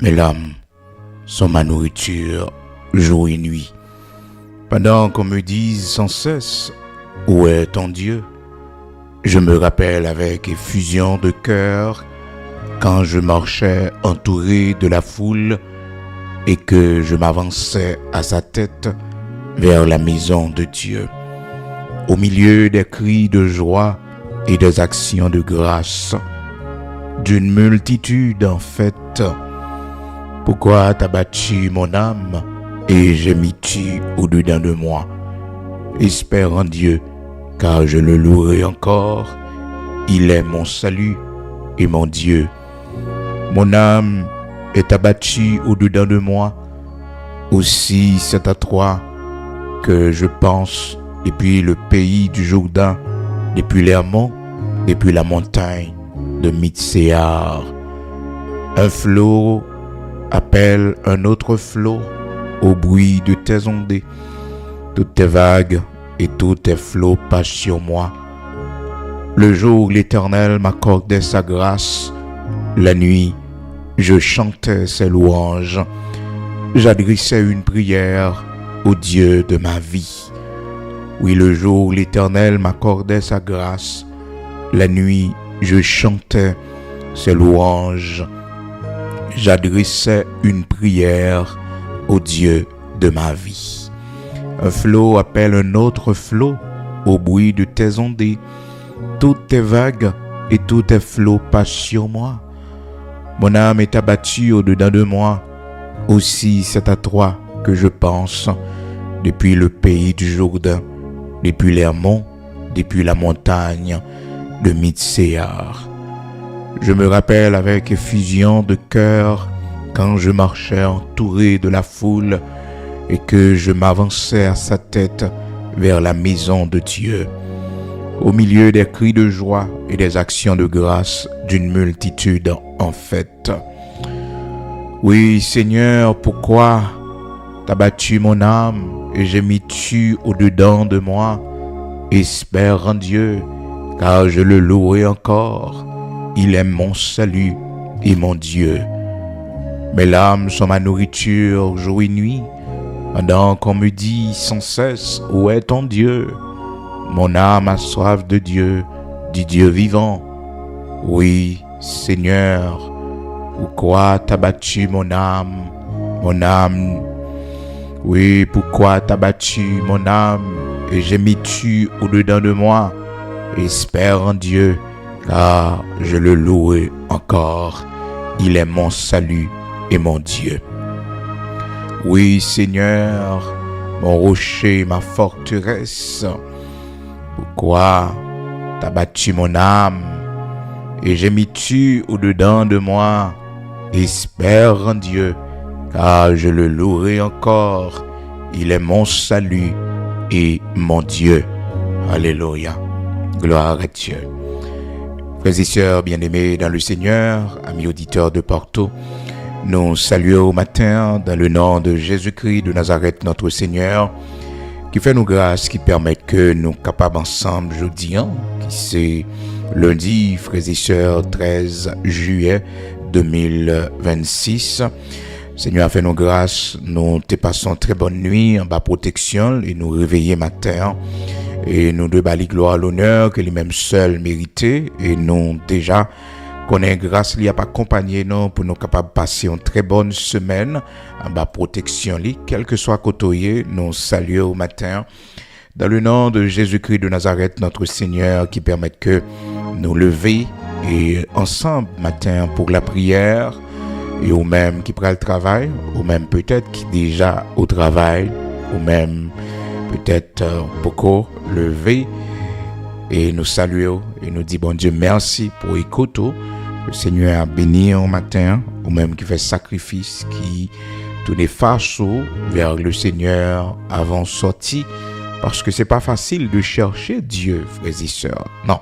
Mes larmes sont ma nourriture jour et nuit. Pendant qu'on me dise sans cesse « Où est ton Dieu ?» Je me rappelle avec effusion de cœur quand je marchais entouré de la foule et que je m'avançais à sa tête vers la maison de Dieu. Au milieu des cris de joie et des actions de grâce, d'une multitude en fait. Pourquoi t'as battu mon âme et gémis-tu au-dedans de moi? Espère en Dieu, car je le louerai encore. Il est mon salut et mon Dieu. Mon âme est abattue au-dedans de moi. Aussi c'est à toi que je pense depuis le pays du Jourdain, depuis l'Hermon, depuis la montagne de Mitsehar. Un flot appelle un autre flot au bruit de tes ondées. Toutes tes vagues et tous tes flots passent sur moi. Le jour, l'Éternel m'accordait sa grâce. La nuit, je chantais ses louanges. J'adressais une prière au Dieu de ma vie. Oui, le jour, l'Éternel m'accordait sa grâce. La nuit, je chantais ses louanges. J'adressais une prière au Dieu de ma vie. Un flot appelle un autre flot au bruit de tes ondées. Toutes tes vagues et tous tes flots passent sur moi. Mon âme est abattue au-dedans de moi. Aussi c'est à toi que je pense depuis le pays du Jourdain, depuis l'Hermon, depuis la montagne de Mitsehar. Je me rappelle avec effusion de cœur quand je marchais entouré de la foule et que je m'avançais à sa tête vers la maison de Dieu. Au milieu des cris de joie et des actions de grâce d'une multitude en fête. Oui, Seigneur, pourquoi t'as battu mon âme et gémis-tu au-dedans de moi? Espère en Dieu, car je le louerai encore. Il est mon salut et mon Dieu. Mes larmes sont ma nourriture jour et nuit, pendant qu'on me dit sans cesse « Où est ton Dieu ?» Mon âme a soif de Dieu, du Dieu vivant. Oui, Seigneur, pourquoi t'as battu mon âme? Mon âme, oui, pourquoi t'as battu mon âme et gémis-tu au-dedans de moi? Espère en Dieu, car je le louerai encore. Il est mon salut et mon Dieu. Oui, Seigneur, mon rocher, ma forteresse. Pourquoi t'as battu mon âme et gémis-tu au-dedans de moi? Espère en Dieu, car je le louerai encore. Il est mon salut et mon Dieu. Alléluia. Gloire à Dieu. Frères et sœurs bien-aimés dans le Seigneur, amis auditeurs de Porto, nous saluons au matin dans le nom de Jésus-Christ de Nazareth, notre Seigneur, qui fait nous grâce, qui permet que nous capables ensemble jeudi, qui c'est lundi, frères et sœurs, 13 juillet 2026. Seigneur a fait nos grâces, nous te passons très bonne nuit en bas protection et nous réveiller matin. Et nous de bali gloire à l'honneur que lui-même seul mérité et nous déjà connaît grâce lui a pas accompagné nous pour nous capables passer une très bonne semaine en bas protection lui quel que soit côté nous saluons au matin dans le nom de Jésus-Christ de Nazareth, notre Seigneur, qui permette que nous lever et ensemble matin pour la prière, et ou même qui prend le travail, ou même peut-être qui déjà au travail, ou même peut-être beaucoup lever et nous saluer et nous dire bon Dieu merci pour écouter. Le Seigneur a béni au matin, ou même qui fait sacrifice, qui tourne face vers le Seigneur avant sortie, parce que c'est pas facile de chercher Dieu, frères et sœurs. Non,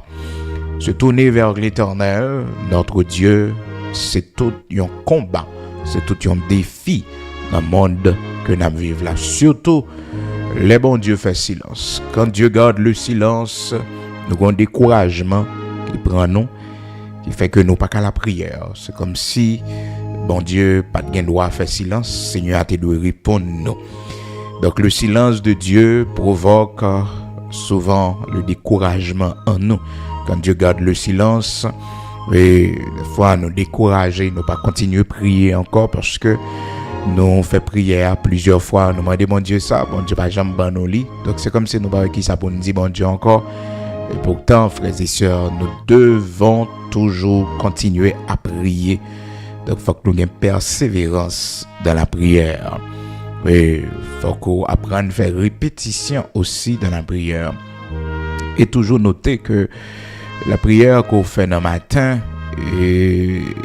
se tourner vers l'Éternel, notre Dieu, c'est tout un combat, c'est tout un défi dans le monde que nous vivons là. Surtout, les bons Dieu fait silence. Quand Dieu garde le silence, nous avons un découragement qui prend nous, qui fait que nous pas qu'à la prière. C'est comme si, bon Dieu, pas de droit à faire silence, Seigneur a te de répondre nous. Donc le silence de Dieu provoque souvent le découragement en nous. Quand Dieu garde le silence, et des fois nous décourager, nous pas continuer à prier encore parce que nous fait prière plusieurs fois, nous demandons bon Dieu ça, bon Dieu pas jamais ban nos lits. Donc c'est comme si nous pas qui ça pour nous dire bon Dieu encore. Et pourtant, frères et sœurs, nous devons toujours continuer à prier. Donc il faut que nous ayons persévérance dans la prière. Et il faut qu'on apprenne à faire répétition aussi dans la prière. Et toujours noter que la prière qu'on fait le matin,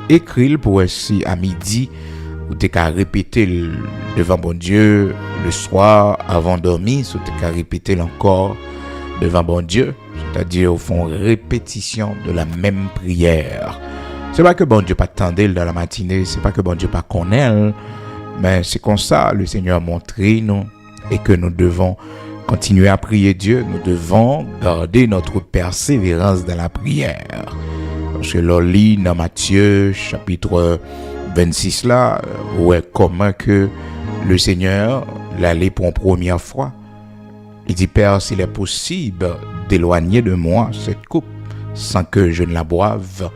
écrit pour aussi à midi, ou t'es qu'à répéter devant bon Dieu le soir avant de dormir, ou t'es qu'à répéter encore devant bon Dieu, c'est-à-dire au fond répétition de la même prière. C'est pas que bon Dieu pas t'entendre dans la matinée, c'est pas que bon Dieu pas connaît, mais c'est comme ça le Seigneur a montré nous et que nous devons continuer à prier Dieu, nous devons garder notre persévérance dans la prière. Parce que l'on lit dans Matthieu chapitre 26 là, où est comment que le Seigneur l'allait pour une première fois. Il dit, Père, s'il est possible d'éloigner de moi cette coupe sans que je ne la boive,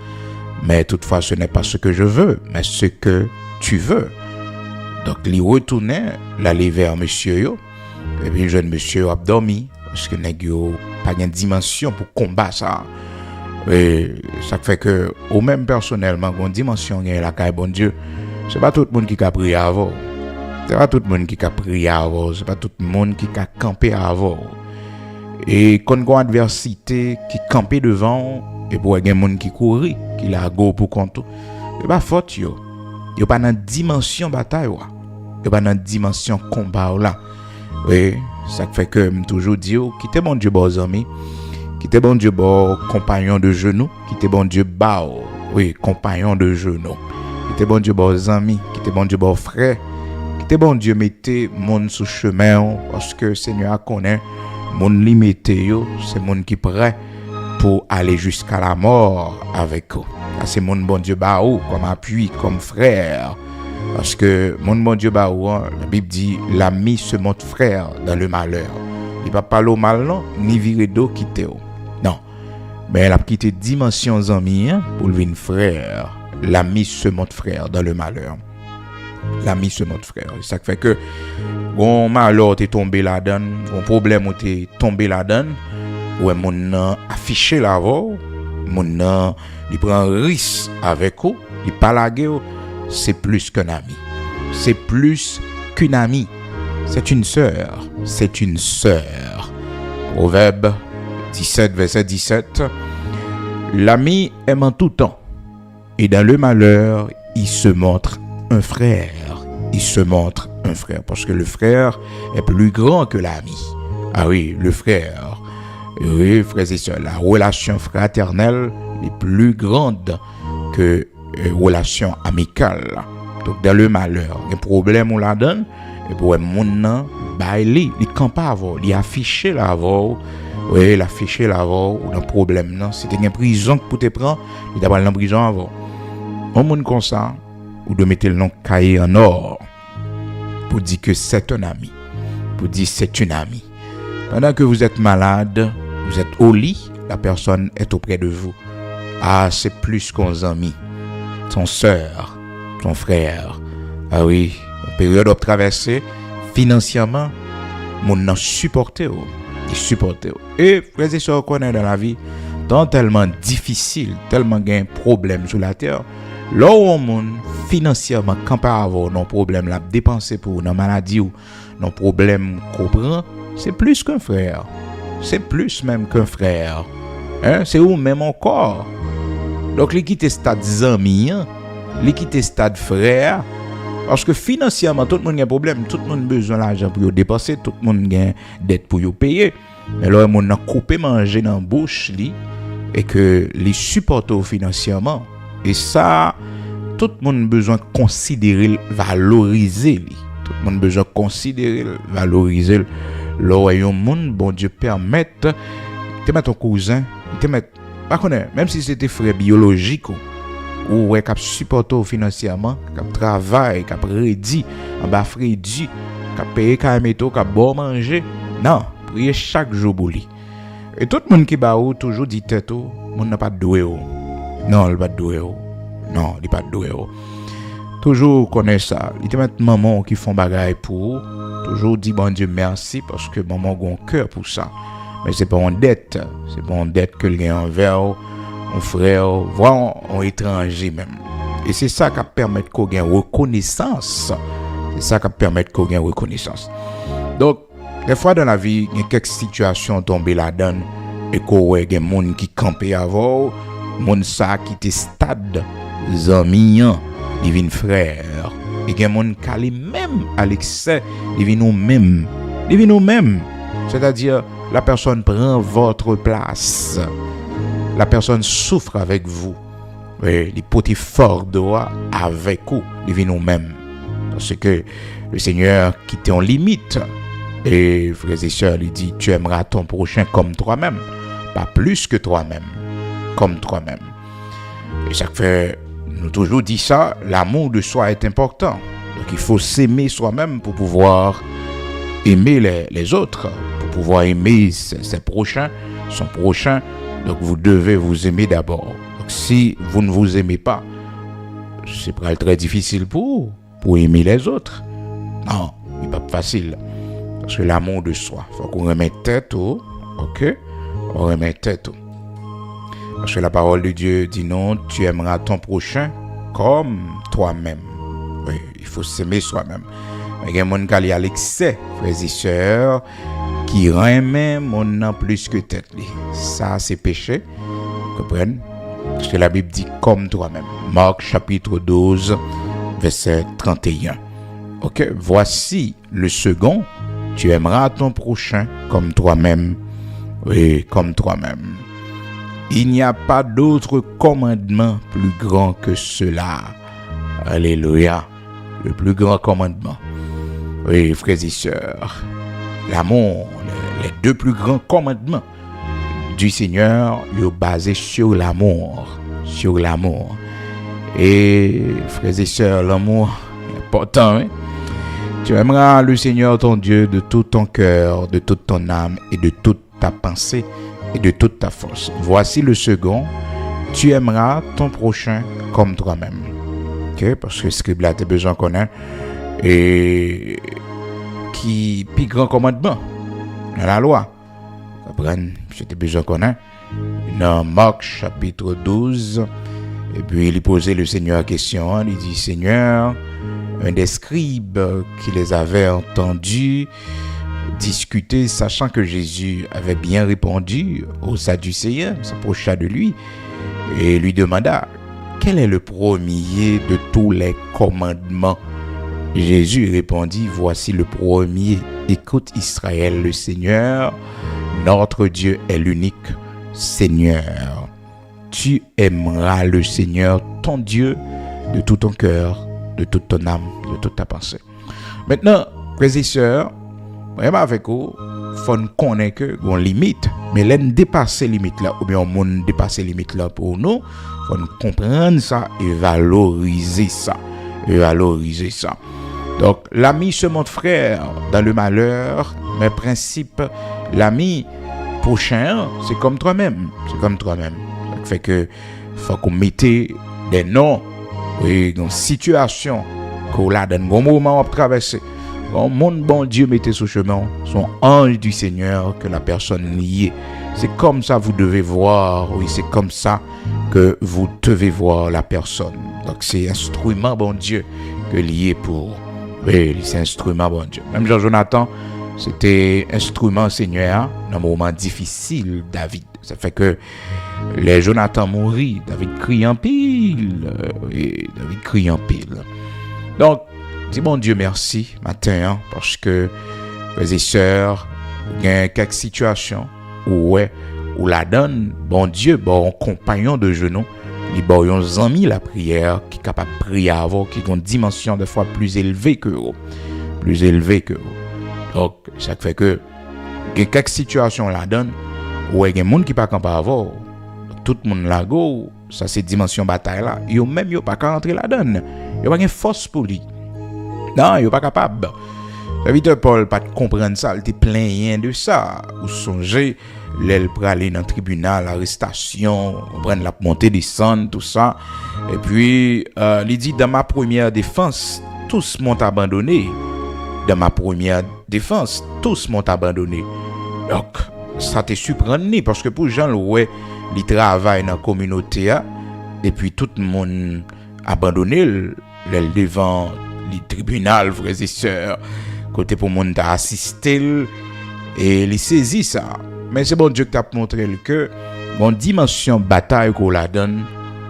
mais toutefois ce n'est pas ce que je veux, mais ce que tu veux. Donc il retournait, l'aller vers monsieur yo, et puis le jeune monsieur a dormi, parce que nèg yo pas de dimension pour combattre ça. Et ça fait que, au même personnellement, une dimension gagne la caille bon Dieu, c'est pas tout le monde qui a prié avant. C'est pas tout le monde qui a prié avant, c'est pas tout le monde qui a campé avant. Et quand il y a une adversité qui campé devant, et pour il y a des gens qui courent, qui la go pour compte, c'est pas faute yo. Yo pas dans dimension bataille wa. Yo pas dans dimension combat là. Oui, ça fait que me toujours dire quittez bon Dieu bon amis, quittez bon Dieu bon compagnon de genoux, quittez bon Dieu bao. Oui, compagnon de genoux. Quittez bon Dieu bon amis, quittez bon Dieu bon frère. Quittez bon Dieu mettez monde sous chemin parce que Seigneur connaît monde li mettez yo, c'est monde qui prêt pour aller jusqu'à la mort avec eux. C'est mon bon Dieu bao comme appui, comme frère. Parce que mon bon Dieu bao, la Bible dit l'ami se montre frère dans le malheur. Il va pas parler au mal non, ni virer d'eau quitter. Non. Mais elle a quitté dimension amis pour le frère. L'ami se montre frère dans le malheur. L'ami se montre frère. Ça fait que bon malheur t'es tombé là-dedans, bon problème t'es tombé là-dedans, ouais mon affiché là-haut, mon il prend un risque avec vous, il parle à vous, c'est plus qu'un ami. C'est plus qu'une amie. C'est une sœur. C'est une sœur. Proverbe 17, verset 17. L'ami aime en tout temps. Et dans le malheur, il se montre un frère. Il se montre un frère. Parce que le frère est plus grand que l'ami. Ah oui, le frère. Oui, frères et sœurs, la relation fraternelle est plus grande que relation amicale. Donc dans le malheur, un problème on la donne et pour mon nan baili, il campe avant, il affiché l'avant, oui, l'affiché l'avant ou un problème non, c'était une prison pour te prendre, il d'abord en prison avant. On monde comme ça ou de mettre le nom cahier en or pour dire que c'est un ami, pour dire c'est une amie. Pendant que vous êtes malade, vous êtes au lit, la personne est auprès de vous. Ah, c'est plus qu'un ami. Son sœur, son frère. Ah oui, une période de traverser financièrement, mon n'a supporté. il supporte. Et frères et sœurs, qu'on est dans la vie, tant tellement difficile, tellement gain problème sur la terre, là où on monde financièrement quand pas avoir non problème là dépenser pour une maladie ou non problème qu'on prend, c'est plus qu'un frère. C'est plus même qu'un frère. Hein? C'est ou même encore. Donc les quitter stade amis, les quitter stade frère. Parce que financièrement, tout le monde a un problème, tout le monde a besoin d'argent pour dépenser, tout le monde a dette pour payer. Mais là, on a coupé manger dans la bouche et que les supportent financièrement. Et ça, tout le monde a besoin de considérer, valoriser. Tout le monde a besoin de considérer, valoriser. Là où un monde, bon Dieu, permettre, de mettre ton cousin, de mettre, pas connaître, même si c'était frère biologique, ou ouais, qui supporte financièrement, qui travaille, qui rédit, en bas rédit, qui paye, qui métaux, qui bon manger. Non, prier chaque jour pour lui. Et tout le monde qui bat ou toujours dit tête ou, monde n'a pas de doué ou. Non, il pas de doué ou. Non, il pas de doué ou. Toujours connaît ça. Il te met maman qui font bagaille pour, toujours dit bon Dieu merci parce que maman a un cœur pour ça. Mais c'est pas une dette, c'est pas une dette que le envers un frère, voire un étranger même. Et c'est ça qui permet qu'on ait reconnaissance. C'est ça qui permet qu'on ait reconnaissance. Donc, des fois dans la vie, il y a quelques situations tombées là-dedans et qu'on a des gens qui campent avant, des gens qui étaient stade, des amis, ils viennent frères. Et des gens qui allaient même à l'excès, ils viennent nous-mêmes. Ils viennent nous-mêmes. C'est-à-dire, la personne prend votre place. La personne souffre avec vous. Et les petits forts doigts avec vous. Ils viennent nous-mêmes. Parce que le Seigneur quitte en limite. Et frères et sœurs, il dit, tu aimeras ton prochain comme toi-même. Pas plus que toi-même. Comme toi-même. Et ça fait, nous toujours dit ça, l'amour de soi est important. Donc il faut s'aimer soi-même pour pouvoir aimer les autres. Pour pouvoir aimer ses prochains, son prochain. Donc vous devez vous aimer d'abord. Donc si vous ne vous aimez pas, c'est très difficile pour aimer les autres. Non, c'est pas facile. Parce que l'amour de soi, il faut qu'on remette tête au, ok? On remet tête au. Parce que la parole de Dieu dit non, tu aimeras ton prochain comme toi-même. Oui, il faut s'aimer soi-même. Mais il y a des gens qui sont à l'excès, frères et sœurs, qui remet mon nom plus que tête. Ça, c'est péché. Vous comprenez? Parce que la Bible dit comme toi-même. Marc chapitre 12, verset 31. Ok, voici le second. Tu aimeras ton prochain comme toi-même. Oui, comme toi-même. Il n'y a pas d'autre commandement plus grand que cela. Alléluia. Le plus grand commandement. Oui, frères et sœurs. L'amour, les deux plus grands commandements du Seigneur, ils sont basés sur l'amour. Sur l'amour. Et, frères et sœurs, l'amour est important, hein? Tu aimeras le Seigneur ton Dieu de tout ton cœur, de toute ton âme et de toute ta pensée et de toute ta force. Voici le second. Tu aimeras ton prochain comme toi-même. Ok? Parce que ce que là, tu as besoin qu'on ait. Et qui plus grand commandement dans la loi. Comprenez? C'était besoin qu'on ait. Dans Marc chapitre 12. Et puis il posait le Seigneur la question. Il dit, Seigneur, un des scribes qui les avait entendus discuter, sachant que Jésus avait bien répondu aux Sadducéens, s'approcha de lui et lui demanda, quel est le premier de tous les commandements? Jésus répondit, voici le premier. Écoute Israël, le Seigneur, notre Dieu est l'unique Seigneur. Tu aimeras le Seigneur, ton Dieu, de tout ton cœur, de toute ton âme, de toute ta pensée. Maintenant, frères et sœurs, vraiment avec vous, il faut connaître que on limite, mais l'on dépasse les limites là, ou bien on dépasse les limites là pour nous, il faut comprendre ça et valoriser ça. Et valoriser ça. Donc, l'ami se montre frère dans le malheur, mais principe, l'ami prochain, c'est comme toi-même. C'est comme toi-même. Ça fait que faut qu'on mette des noms, oui, dans une situation qu'on a dans un moment où on traverse. Quand mon bon Dieu mettez sur chemin, son ange du Seigneur que la personne liée. C'est comme ça vous devez voir, oui, c'est comme ça que vous devez voir la personne. Donc c'est instrument bon Dieu que lié pour. Oui, c'est instrument bon Dieu. Même Jean-Jonathan, c'était instrument Seigneur dans un moment difficile, David. Ça fait que les Jonathan mourit, David crie en pile. Et David crie en pile. Donc, dis bon Dieu merci matin, hein, parce que frères et sœurs, il y a quelques situations où la donne, bon Dieu, bon compagnon de genoux, les bon amis la prière qui est capable de prier avant, qui a une dimension de foi plus élevée que vous. Plus élevée que vous. Donc, ça fait que il y a quelques situations la donne où il y a des gens qui ne sont pas avant. Tout le monde là go, ça c'est dimension bataille là. Yo même yo pas rentrer la donne. Yo pas une force pour lui. Non, yo pas capable. David Paul pas comprendre ça, il était plein de ça. Ou songer l'aile pour aller dans le tribunal, arrestation, prendre la montée descendre, tout ça. Et puis il dit dans ma première défense, tous m'ont abandonné. Dans ma première défense, tous m'ont abandonné. Donc ça te surprenait parce que pour Jean ouais, il travaille dans la communauté et puis tout le monde abandonné devant le tribunal, frères et sœurs, côté pour monde t'a assisté et il saisit ça. Mais c'est bon Dieu qui t'a montré que bon dimension bataille qu'on la donne,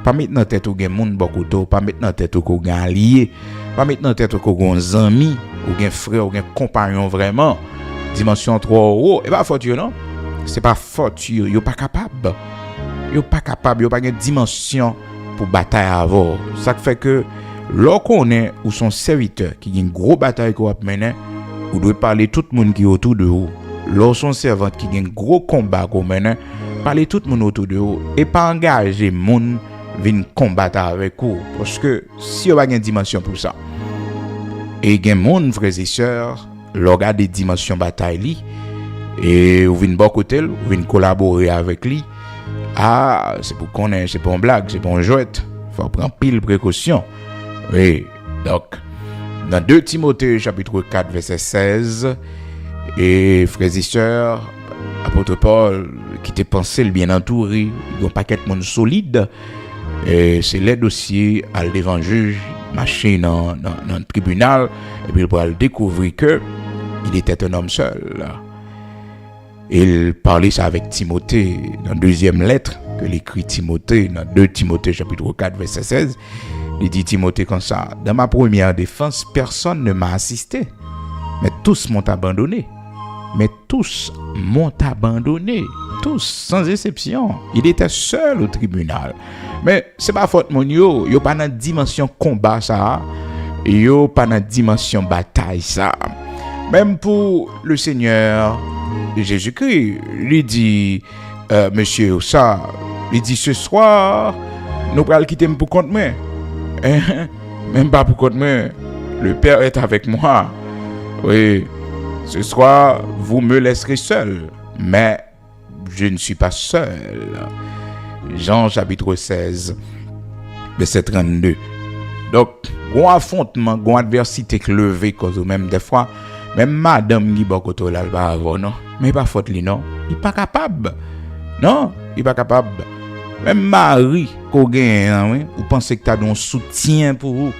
pas mettre dans tête au gen monde beaucoup tôt, pas mettre dans tête au gen allié, pas mettre dans tête au gen ami, ou gen frère, ou gen compagnon vraiment. Dimension trop haut, et pas faute non? C'est pas faute yo pas capable. Yo pas capable, yo pas une dimension pour bataille avant. Ça fait que lorsqu'on est ou son serviteur qui a une grosse bataille qu'on va mener, vous devez parler tout le monde qui est autour de vous. Lorsqu'on servant qui a un gros combat qu'on mène, parler tout le monde autour de vous et pas engager monde venir combattre avec vous parce que si on a une dimension pour ça. Et il y a des gens, frères et sœurs, regarde des dimensions bataille et vous venez bon côté, vous venez collaborer avec lui. Ah, c'est pour qu'on ait, c'est pas une blague, c'est pas une jouette. Faut prendre pile précaution. Oui, donc dans 2 Timothée chapitre 4 verset 16 et frères et sœurs, apôtre Paul qui te pensé le bien entouré, il y a un paquet de monde solide et c'est les dossiers à devant juge, marcher dans le tribunal et puis il va découvrir que il était un homme seul. Il parlait ça avec Timothée dans la 2e lettre que l'écrit Timothée dans 2 Timothée chapitre 4 verset 16. Il dit Timothée comme ça: dans ma première défense, personne ne m'a assisté, mais tous m'ont abandonné. Mais tous m'ont abandonné, tous sans exception. Il était seul au tribunal. Mais c'est pas faute mon yo pas dans dimension combat ça, yo pas dans dimension bataille ça. Même pour le Seigneur Jésus-Christ, il dit monsieur ça, il dit ce soir nous allons quitter pour compte moi. Même pas pour compte moi. Le Père est avec moi. Oui. Ce soir, vous me laisserez seul, mais je ne suis pas seul. Jean chapitre 16, verset 32. Donc, bon affrontement, bon adversité que levé cause même des fois, même madame qui bokoto là va avoir non, mais pas faute li non, il pas capable. Non, il pas capable. Même Marie qu'on gagne, oui, vous pensez que tu as un soutien pour vous,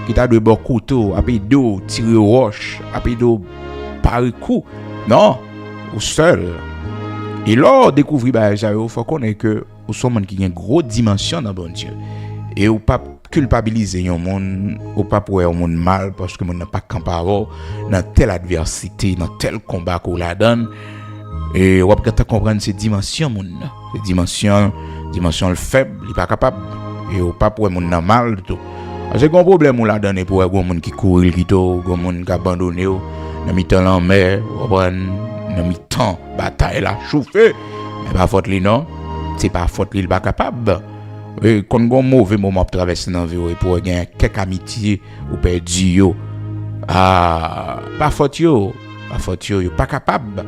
qui t'a de bon couteau, après d'eau, tirer roche, après d'eau par coup. Non, ou seul. Et là, découvrir bah ça, il faut connaître que vous sommes qui a une grosse dimension dans bon Dieu. Et ou pas culpabiliser un monde, ou pas pour un monde mal parce que mon n'a pas capable dans telle adversité, dans tel combat qu'on la donne. Et on va peut-être comprendre ces dimensions monde, ces dimension le faible, il pas capable. Et ou pas pour un monde mal tout. Parce que un problème on la donne pour un monde qui courir qui tout, un monde qui abandonné dans mi-temps en mer, dans mi-temps bataille la chauffer. Mais pas faute li non, c'est pas faute li pas capable. Et quand un mauvais moment traverser dans vie pour gagner quelques amitiés ou perdu yo. Ah, pas faute yo pas capable.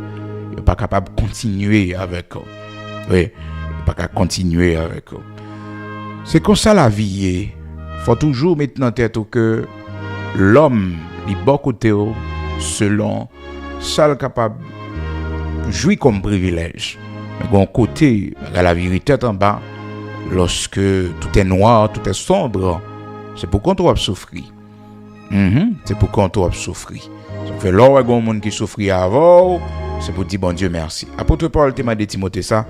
Yo pas capable de continuer avec eux. Oui, pas capable continuer avec eux. C'est comme ça la vie. Faut toujours mettre dans tête que l'homme, il bon côté selon ça le capable jouir comme privilège. Mais bon côté, la vérité est en bas, lorsque tout est noir, tout est sombre, c'est pour qu'on doit souffrir. C'est pour qu'on doit souffrir. Ça fait là où il y a un monde qui souffrit avant, c'est pour dire bon Dieu merci. Apôtre Paul t'a demandé Timothée ça,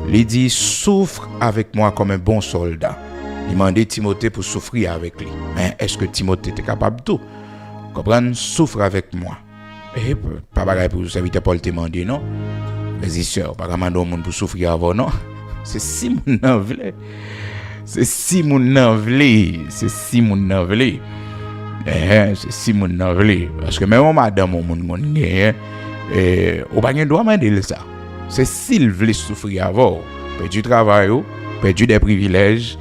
il dit souffre avec moi comme un bon soldat. Il m'a demandé Timothée pour souffrir avec lui. Mais est-ce que Timothée était capable de tout? Comprendre, souffre avec moi. Et pas bagaille pour serviteur Paul t'a demandé non. Les sœurs, pas demander au monde pour souffrir avant non. C'est si mon nan vle. C'est si mon nan vle. C'est si mon nan vle. C'est si mon nan vle. Parce que même madame au monde gagne ou pas gen droit demander ça. C'est s'il veut souffrir avant, perdu travail, perdu des privilèges,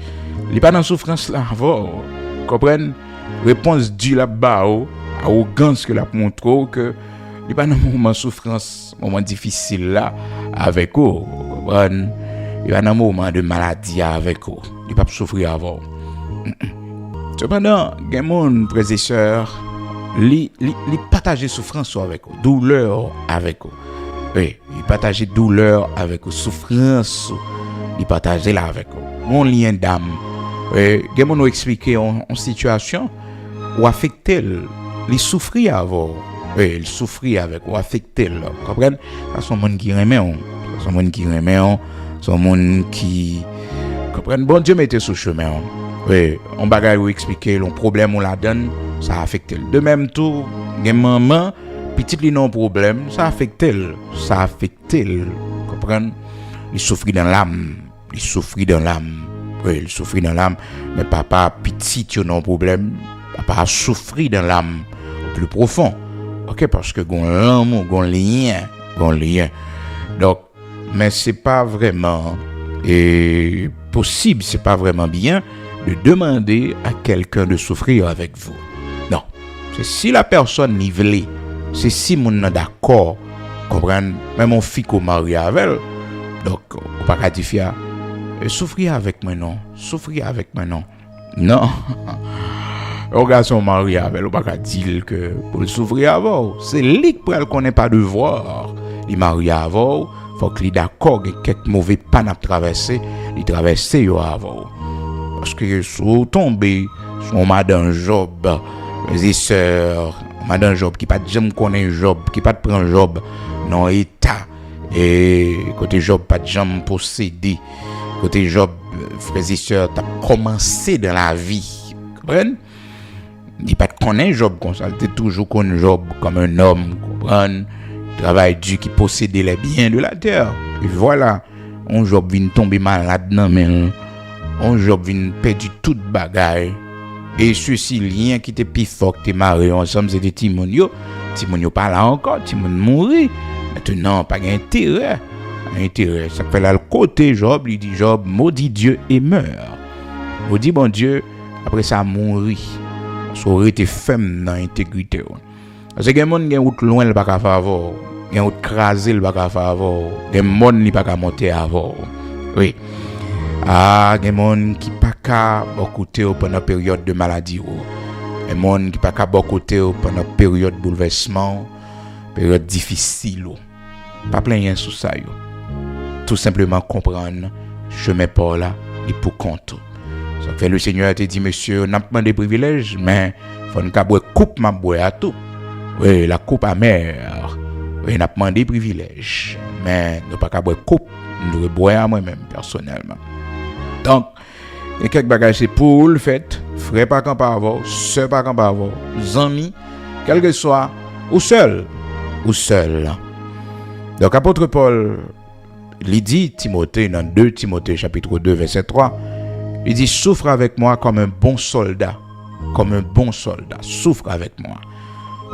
il pas dans souffrance là avant. Comprendre réponse du là-bas arrogance que la montre que il pas dans moment souffrance, moment difficile là avec eux. Comprendre il y a un moment de maladie avec eux. Il pas souffrir avant. Cependant, il y a des gens, frères et sœurs, ils partagent souffrance avec eux, douleur avec eux. Oui, ils partagent douleur avec eux, souffrance, ils partagent là avec eux. Mon lien d'âme. Oui, il y a des gens qui expliquent une situation ou affecté, ils souffrent avant. Oui, ils souffrent avec ou affecté. Vous comprenez? Ce sont des gens qui aiment. Ce sont des gens qui aiment. Son monde qui comprennent bon Dieu mettez sur chemin. Oui, on bagaille ou expliquer le problème on la donne, ça affecte. De même tout, les maman petit li non problème, ça affecte. Comprendre? Il souffre dans l'âme, Oui, il souffre dans l'âme, mais papa petit yo non problème, papa souffre dans l'âme au plus profond. OK, parce que gon l'amour, gon lien. Donc mais c'est pas vraiment possible, c'est pas vraiment bien de demander à quelqu'un de souffrir avec vous. Non, c'est si la personne nivelée, c'est si mon d'accord, comprendre, même mon fille qu'on marie avec elle, donc on pas dire souffrir avec moi non, non. Au garçon marié avec elle, on pas dire que pour souffrir avant, c'est lui qui ne connaît pas devoir, il marie avant. Faut qu'il est d'accord que quelques mauvais pas n'a traversé, il traverse yo avant. Parce que sous tomber sur madame Job, les sœurs, madame Job qui pas jamais connaît Job, qui pas prend Job dans état et côté Job pas jamais possédé. Côté Job frères et sœurs t'a commencé dans la vie. Comprenez? Il pas connaît Job comme ça, il toujours connaît Job comme un homme, comprenez? Travail Dieu qui possédait les biens de la terre. Et voilà, on Job vient tomber malade non mais on Job vient perdre toute bagaille. Et ceci lien qui était plus fort que marié ensemble c'était Timonio pas là encore, Timon mourir. Maintenant pas d'intérêt. Ça fait là le côté Job, il dit Job maudit Dieu et meurt. Maudit bon Dieu après ça mourir. Ça aurait été femme dans intégrité. Parce que les gens qui sont loin, ils ne peuvent pas faire avant. Les gens qui sont crasés, ils ne peuvent pas faire avant. Les gens qui ne peuvent pas monter avant. Oui. Les gens qui ne peuvent pas écouter pendant la période de maladie. Les gens qui ne peuvent pas écouter pendant la période de bouleversement, période difficile. Pas plein sur ça. Tout simplement comprendre, je ne mets pas là, et pour compte. Ça fait le Seigneur te dit, monsieur, on n'a pas de privilèges, mais il faut que vous coupe ma boire à tout. Oui, la coupe amère. Oui, on n'a pas de privilèges, mais nous pas qu'à boire coupe, nous devons boire à moi-même personnellement. Donc, il y a quelques bagages c'est pour le fait, frère pas qu'en pas avoir, sœur pas qu'en pas avoir, amis, quel que soit, ou seul. Donc, apôtre Paul, il dit Timothée dans 2 Timothée chapitre 2 verset 3, il dit souffre avec moi comme un bon soldat, souffre avec moi.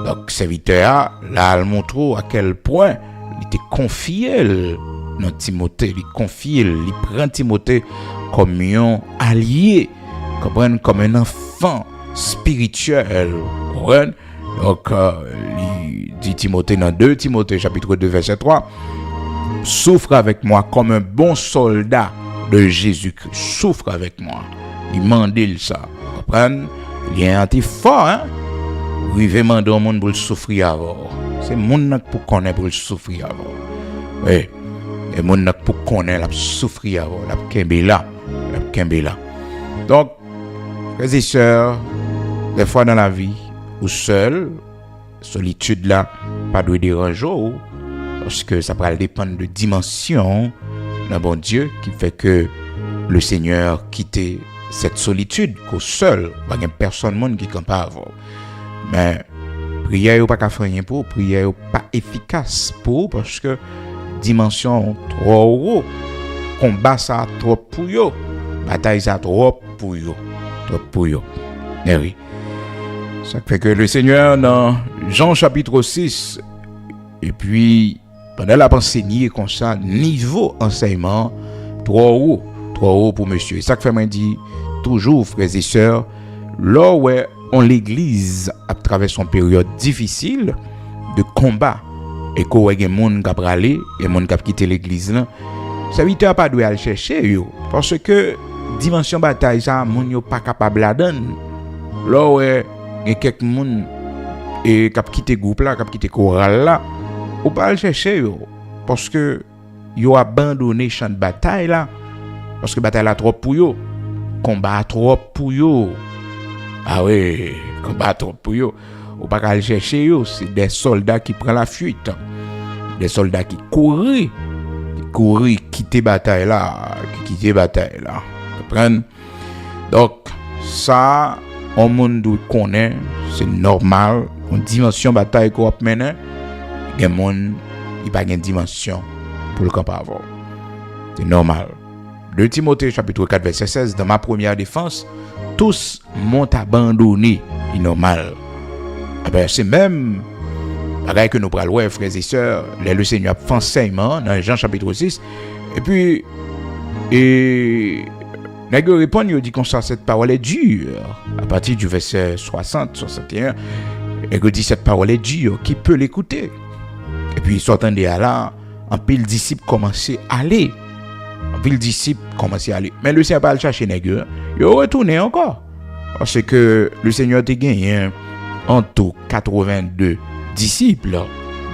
Donc, serviteur, là, il montre à quel point il était confié dans Timothée, il prend Timothée comme un allié, comme un enfant spirituel. Donc, il dit Timothée dans 2 Timothée chapitre 2 verset 3, souffre avec moi comme un bon soldat de Jésus-Christ. Souffre avec moi. Il m'a dit ça. Vous comprenez? Il est un petit fort, hein? Rivement dans le monde pour le souffrir avant. C'est le monde pour connaître pour le souffrir avant. Oui. Et le monde pour connaître la souffrir avant. La kembe là. Donc, frères et sœurs, des fois dans la vie, ou seul, solitude là, pas de déranger, parce que ça va dépendre de dimension d'un bon Dieu qui fait que le Seigneur quitte cette solitude qu'au seul, il n'y a personne qui ne peut pas avoir. Mais prière n'est pas qu'à faire pour, prière n'est pas efficace pour, parce que dimension trop haut, combat ça trop pour eux, bataille ça trop pour eux, Eh oui. Ça fait que le Seigneur dans Jean chapitre 6, et puis pendant la enseigné comme ça, niveau enseignement trop haut pour monsieur. Ça fait moi dit toujours frères et sœurs, là où on l'église à travers son période difficile de combat et qu'on a des gens qui ont râlé, des gens qui ont quitté l'église là, ça veut dire pas de aller chercher yo, parce que dimension bataille ça moun yo pas capable la donner. Là où il y a quelques gens qui ont quitté groupe là, qui ont quitté chorale là, ou pas aller chercher yo, parce que yo abandonné champ de bataille là, parce que bataille là trop pour yo, combat trop pour yo. Ah oui, combat trop pour yo. Ou pas aller chercher yo, c'est des soldats qui prennent la fuite. Des soldats qui courent, quitter bataille là, comprendre? Donc ça on monde connaît, c'est normal, une dimension bataille qu'on mène, il y a monde il pas une dimension pour le camp avant. C'est normal. 2 Timothée chapitre 4 verset 16, dans ma première défense, tous m'ont abandonné, c'est normal. Eh ben, c'est même pareil que nous prenons ouais, frères et sœurs, le Seigneur fait enseignement dans Jean chapitre 6, et puis Nègre répond, il dit comme ça, cette parole est dure. À partir du verset 60, 61, Nègre dit cette parole est dure, qui peut l'écouter? Et puis, sortant de là, un pile disciple commençait à aller. Mais le Seigneur pas le chercher Nègre. Il retourné encore. Parce que le Seigneur a gagné en tout 82 disciples,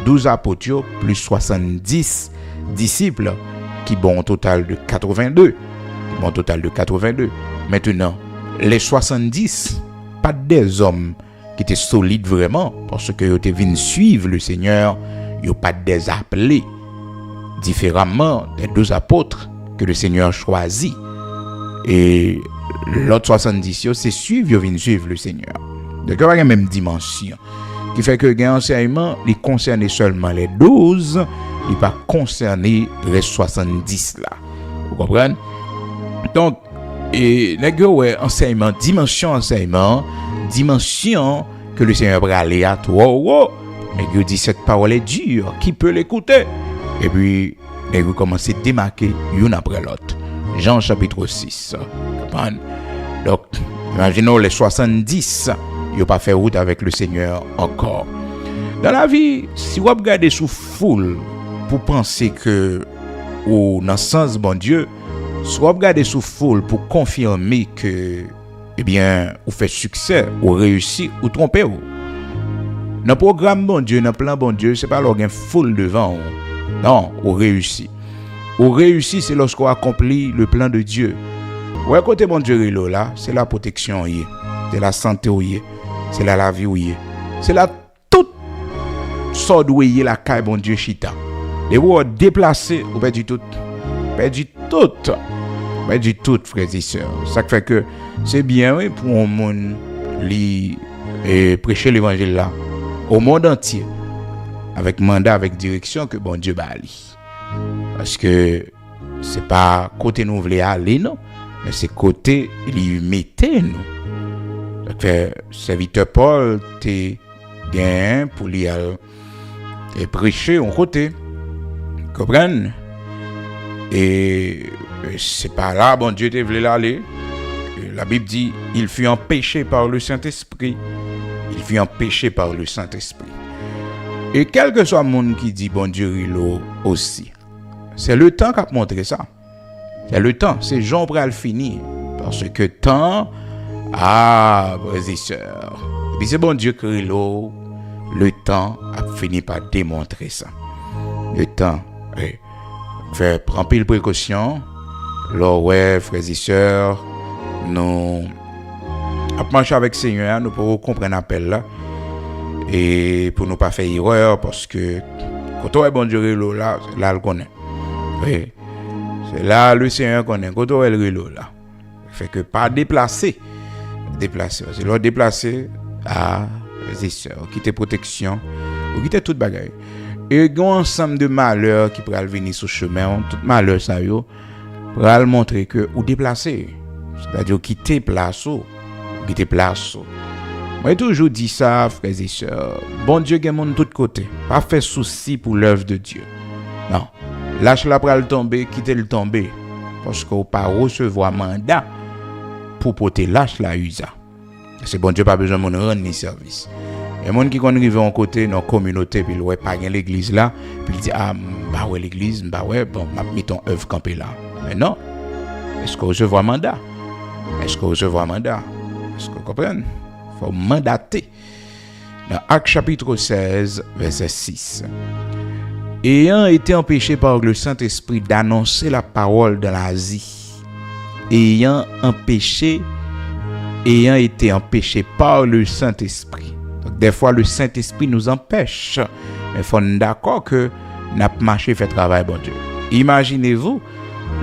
12 apôtres plus 70 disciples, qui bon au total de 82. Maintenant, les 70, pas des hommes qui étaient solides vraiment, parce que ils étaient venus suivre le Seigneur, ils n'ont pas des appelés, différemment des 2 apôtres que le Seigneur choisit. Et l'autre 70, c'est suivre, ils viennent suivre le Seigneur. Donc, il y a la même dimension, qui fait que l'enseignement, il concerne seulement les 12, il ne pas concerner les 70 là. Vous comprenez? Donc, enseignement, dimension que le Seigneur va aller à toi. Nègre dit cette parole est dure, qui peut l'écouter? Et puis, nègre commence à démarquer l'une après l'autre. Jean chapitre 6. Donc, imaginons les 70, ils n'ont pas fait route avec le Seigneur encore. Dans la vie, si vous regardez sous foule pour penser que, ou dans le sens bon Dieu, soit regarder sous foule pour confirmer que, eh bien, vous faites succès, ou réussi, ou trompez vous. Dans le programme bon Dieu, dans le plan bon Dieu, c'est pas lorsqu'il y a une foule devant vous. Non, ou réussi. Ou réussi, c'est lorsqu'on accomplit le plan de Dieu. Ouais, côté bon Dieu, là, c'est la protection, c'est la santé, c'est la vie, c'est la toute sorte de la caille bon Dieu chita. Et vous déplacez, vous perdez tout. Mais du tout, frères et sœurs. Ça fait que c'est bien oui, pour un monde et prêcher l'évangile là au monde entier avec mandat, avec direction que bon Dieu va aller. Parce que c'est pas côté nous voulons aller non, mais c'est côté il mettait nous. Donc serviteur Paul t'es bien pour lui et prêcher en côté. Comprenez? Et c'est pas là, bon Dieu te voulait aller. La Bible dit, il fut empêché par le Saint-Esprit. Et quel que soit le monde qui dit, bon Dieu, il aussi. C'est le temps qui a montré ça. C'est le temps. C'est Jean pour le finir. Parce que temps, frères et sœurs, Et puis c'est bon Dieu qui le temps a fini par démontrer ça. Le temps, fait prendre pile précaution. Là, ouais, frères et sœurs, nous à marcher avec le Seigneur, nous pouvons comprendre l'appel là. Et pour ne pas faire erreur, parce que quand on est bon Dieu, là, le connaît. Oui. C'est là le Seigneur connaît. Quand on est le là. Fait que pas déplacer. C'est leur déplacer à les sœurs, quitter protection, ou quitter toute bagaille. Et il y a un ensemble de malheurs qui pourraient venir sur le chemin, tout malheur ça yo, pour montrer que ou déplacer. C'est-à-dire quitter place ou quitter place. Moi j'ai toujours dit ça, frères et sœurs. Bon Dieu gagne monde de tous côtés. Pas fait souci pour l'œuvre de Dieu. Non. Lâche la pral tomber, quitter le tomber. Parce qu'on pas recevoir mandat pour porter lâche la usa. C'est bon Dieu pas besoin de rendre ni service. Il y a des gens qui arrivent en côté dans la communauté puis ouais pas gain l'église là, puis il dit bah ouais l'église, bah ouais bon m'a mis ton œuvre campé là. Mais non. Est-ce qu'on recevoir mandat? Est-ce qu'on comprend? Faut mandater. Dans Actes chapitre 16 verset 6. Ayant été empêché par le Saint-Esprit d'annoncer la parole dans l'Asie. Ayant été empêché par le Saint-Esprit. Donc, des fois, le Saint-Esprit nous empêche. Mais il faut être d'accord que nous avons marché fait travail, bon Dieu. Imaginez-vous,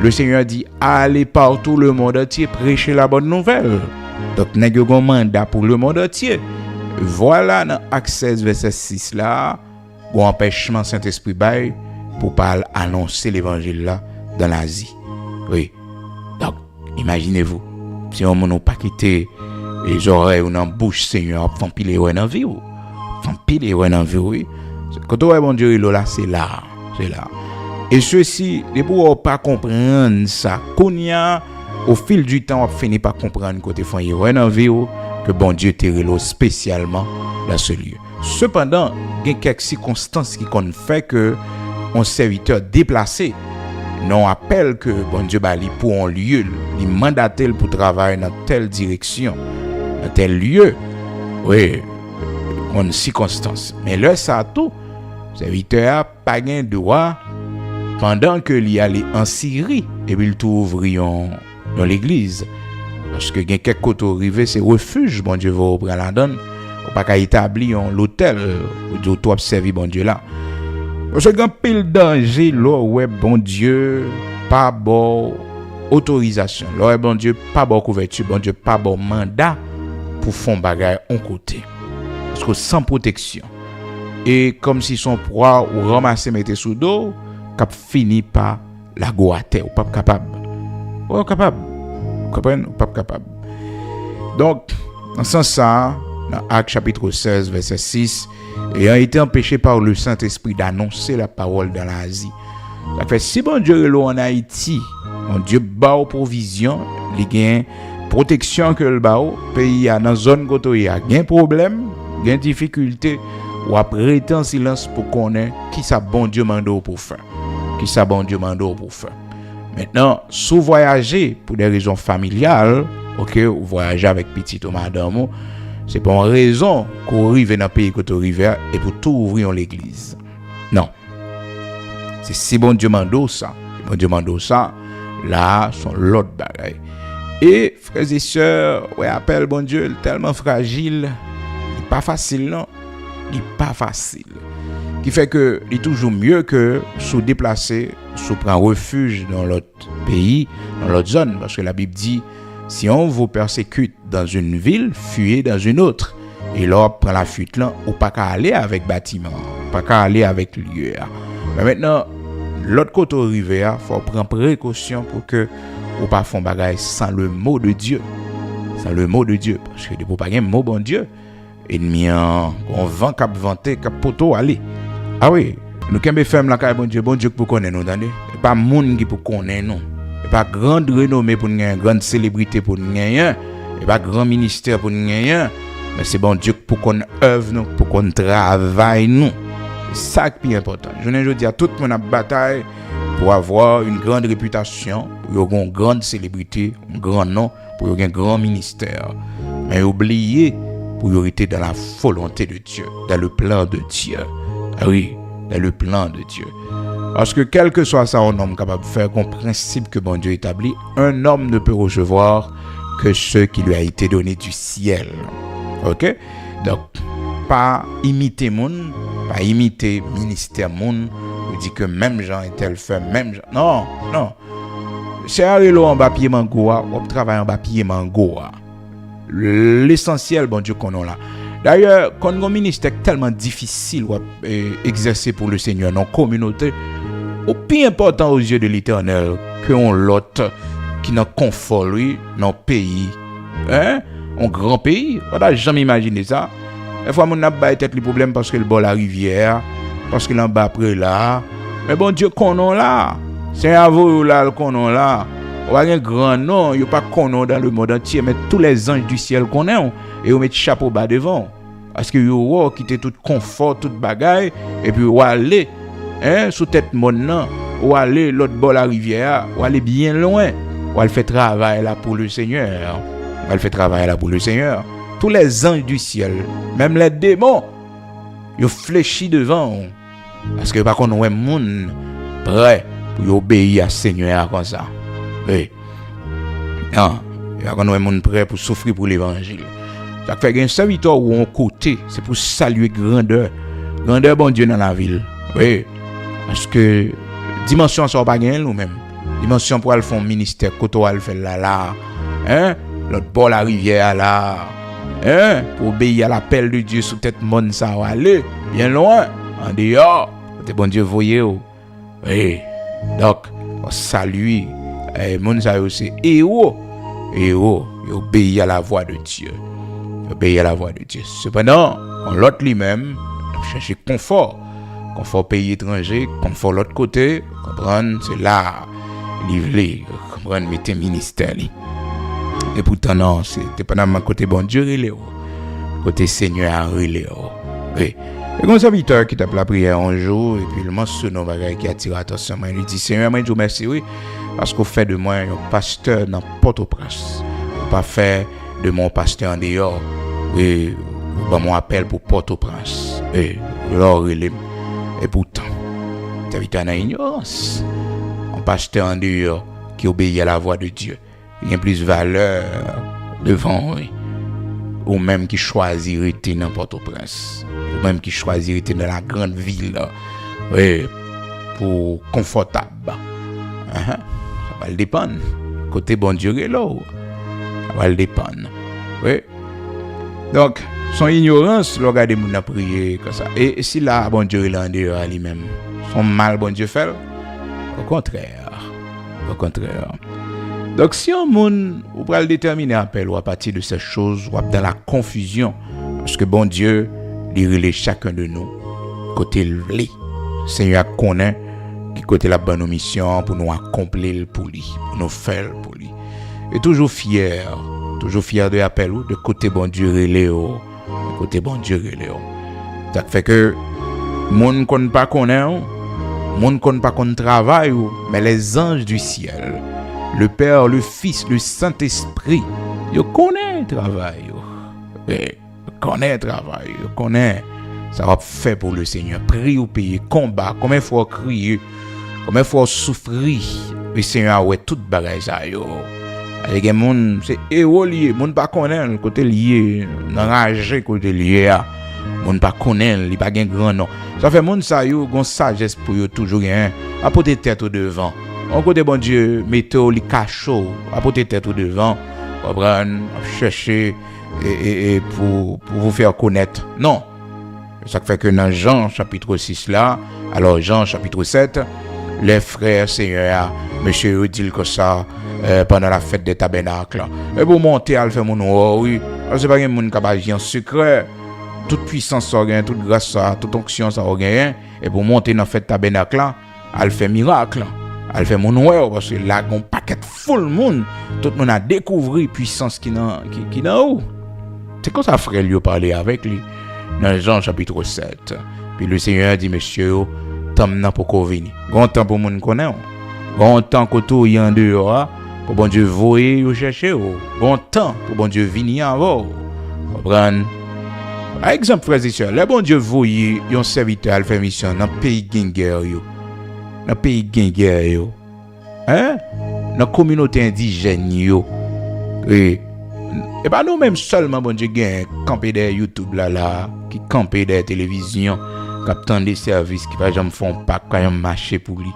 le Seigneur dit, allez partout le monde entier, prêcher la bonne nouvelle. Donc, nous avons un mandat pour le monde entier. Voilà, dans Actes 16, verset 6, là, un empêchement Saint-Esprit bail pour pas annoncer l'évangile là dans l'Asie. Oui. Donc, imaginez-vous, si on n'a pas quitté les oreilles ou dans la bouche, Seigneur, font pile ouais dans vie, oui. Quand on est bon Dieu, là, c'est là. Et ceci, ne pourront pas comprendre ça. Qu'on y a, au fil du temps, on finit par comprendre côté font ouais dans vie, que bon Dieu t'est relou spécialement dans ce lieu. Cependant, il y a quelques circonstances qui ont fait que un serviteur déplacé non appelle que bon Dieu bali pour un lieu, il mandaté pour travailler dans telle direction, dans tel lieu. Oui, une circonstance. Mais là ça tout, serviteur a pas gain droit pendant que il allait en Syrie et puis il trouve dans l'église parce que il y a quelques côtés arrivés c'est refuge bon Dieu va prendre la donne. Pas qu'à établir l'hôtel où tu observes bon Dieu là. Parce que pile danger là ouais bon Dieu pas bon autorisation. Là bon Dieu pas bon couverture, bon Dieu pas bon mandat pour faire bagaille en côté. Parce que sans protection. Et comme si son proie ou ramasser mettre sous dos, cap fini par la go à terre ou pas capable. Ou capable. Comprenez ou pas capable. Donc dans ce sens ça dans Actes chapitre 16, verset 6, ayant été empêché par le Saint-Esprit d'annoncer la parole dans l'Asie. Ça fait si bon Dieu est là en Haïti, mon Dieu bat aux provisions, il gain protection que le bao, pays a dans zone côté a gain problème, gain difficulté ou après en silence pour connaître qui ça bon Dieu mando pour faire. Maintenant, sous voyager pour des raisons familiales, OK, ou voyager avec petit ou madame, c'est pour une raison qu'on arrive dans le pays que tu arrives et pour tout ouvrir l'église. Non. C'est si bon Dieu mando ça. Là, sont l'autre bagaille. Et, frères et sœurs, ouais, appelle bon Dieu, tellement fragile. Il n'est pas facile, non? Il n'est pas facile. Qui fait que, il est toujours mieux que se déplacer, se prendre refuge dans l'autre pays, dans l'autre zone. Parce que la Bible dit, si on vous persécute dans une ville, fuyez dans une autre. Et là, prend la fuite là, ou pas qu'à aller avec bâtiment, pas qu'à aller avec lieu. Mais maintenant, l'autre côté arrivé, faut prendre précaution pour que ou pas font bagaille sans le mot de Dieu. Sans le mot de Dieu. Parce que pour pas un mot bon Dieu, ennemi on vent cap vanter cap poto aller. Ah oui, nous kembe ferme la bon Dieu pour connaître nous entendez. Pas monde qui pour connaître nous. Pas grande renommée pour une grande célébrité pour nous gagner, et pas grand ministère pour nous gagner, mais c'est bon Dieu pour qu'on œuvre nous, pour qu'on travaille nous. C'est ça qui est important. Je dis à tout le monde a bataille pour avoir une grande réputation, pour avoir une grande célébrité, un grand nom, pour avoir un grand ministère. Mais oubliez pour rester dans la volonté de Dieu, dans le plan de Dieu. Ah oui, dans le plan de Dieu. Parce que quel que soit ça un homme capable de faire, comme principe que bon Dieu établit, un homme ne peut recevoir que ce qui lui a été donné du ciel. Ok? Donc, pas imiter moun, pas imiter ministère moun, ou dit que même Jean est tel fait, même Jean. Non, non. C'est arrivé en bas pied mango, on travaille en bas pied mango. L'essentiel, bon Dieu, qu'on a là. D'ailleurs, quand on a un ministère tellement difficile à exercer pour le Seigneur dans la communauté, au plus important aux yeux de l'Éternel que on l'autre qui n'a confort lui dans le pays, hein, un grand pays. On n'a jamais imaginé ça. Des fois, on n'a pas tête les problèmes parce que le bord la rivière, parce que l'en bas après là. Mais bon Dieu, qu'on a là, c'est à vous là qu'on a là. On a un grand nom, il n'y a pas qu'on a dans le monde entier, mais tous les anges du ciel qu'on a, et on met le chapeau bas devant. Parce que vous quittez tout confort, toute bagaille, et puis vous allez, hein, sous tête mon ou aller l'autre bord la rivière, ou aller bien loin, ou aller faire travail là pour le Seigneur. Ou aller faire travail là pour le Seigneur. Tous les anges du ciel, même les démons, ils fléchissent devant. Parce que par contre, on est monde prêt pour obéir à Seigneur comme ça. Oui. Non, il y a un monde prêt pour souffrir pour l'évangile. Ça fait qu'un serviteur ou un côté, c'est pour saluer grandeur. Grandeur, bon Dieu, dans la ville. Oui. Parce que dimension, ça va pas gagner nous-mêmes. Dimension pour aller faire un ministère, côté où aller faire là. Hein? L'autre bord la rivière là. Hein? Pour obéir à l'appel de Dieu sous tête monde, ça va aller. Bien loin. En dehors. C'est bon Dieu, voyez. Oui. Donc, on salue. Mon ça c'est héros, il obéit à la voix de Dieu. Obéit à la voix de Dieu. Cependant, on l'autre lui-même, chercher confort pays étranger, confort l'autre côté, comprendre, c'est là, livré, comprendre, mettez ministère. Et pourtant, non, c'était pas dans mon côté bon Dieu, côté Seigneur, oui. Et comme serviteur qui t'a la prière un jour, et puis le mentionne qui attire l'attention, il lui dit, Seigneur, moi je vous remercie, oui, parce qu'on fait de moi un pasteur dans Port-au-Prince. On pas fait de mon pasteur en dehors. Oui, mon appel pour Port-au-Prince. Et pourtant, serviteur dans l'ignorance. Un pasteur en dehors qui obéit à la voix de Dieu. Il y a plus valeur devant, oui. Ou même qui choisit de rester dans Port-au-Prince. Ou même qui choisit de rester dans la grande ville. Oui, pour confortable. Ça va le dépendre. Côté bon Dieu est là. Ça va le dépendre. Oui. Donc, son ignorance, le regardez mon a prié comme ça. Et si là, bon Dieu est là en dehors lui-même, son mal, bon Dieu fait. Au contraire. Donc, si un monde, vous pouvez le déterminer appel ou à partir de ces choses, ou dans la confusion, parce que bon Dieu, il relève chacun de nous, côté le Seigneur connaît qui côté la bonne mission pour nous accomplir pour lui, pour nous faire pour lui. Et toujours fier de l'appel ou de côté bon Dieu relève, côté bon Dieu relève. Ça fait que monde qu'on pas connaît, monde qu'on pas qu'on travaille, mais les anges du ciel, le Père, le Fils, le Saint-Esprit, ils connaissent le travail. Ils connaissent. Ça va faire pour le Seigneur. Prier ou payer, combat, combien il faut crier, combien il faut souffrir. Le Seigneur a tout bagage ça. Avec les gens, c'est héros lié. Les gens pas connaissent le côté lié, enragé côté lié. Les gens pas connaissent, ils pas grand nom. Ça fait les gens ça yo gon sagesse pour yo toujours rien. Apporter tête au devant. On côté bon Dieu, mettez li cachot, apporter tête au devant, comprendre, chercher et pour vous faire connaître. Non. Ça fait que dans Jean chapitre 6 là, alors Jean chapitre 7, les frères Seigneur, monsieur dit que ça pendant la fête des tabernacles. Et pour monter à le faire mon oui, c'est pas un monde qui va agir en secret. Toute puissance ça gagne, toute grâce ça, toute onction ça gagne et pour monter dans la fête tabernacle là, elle fait miracle. Elle fait mon parce que là on paquet full monde, tout le monde a découvert puissance qui dans où. C'est comme ça frère lui parler avec lui. Dans Jean chapitre 7. Puis le Seigneur dit, monsieur, temps n'a pas qu'on venir. Grand temps pour moun connaît. Grand temps que tout y en dehors, pour bon Dieu voyer ou chercher. Grand temps pour bon Dieu venir avant. Comprendre? Par exemple, frères et sœurs, le bon Dieu voyait un serviteur à le faire mission dans le pays de guerre. Dans le pays de guerre. Hein? Dans la communauté indigène. Et pas nous-mêmes seulement, bon Dieu, qui campé des YouTube là, qui campé des télévisions, qui attendent des services, qui par exemple font pas quand même marcher pour lui.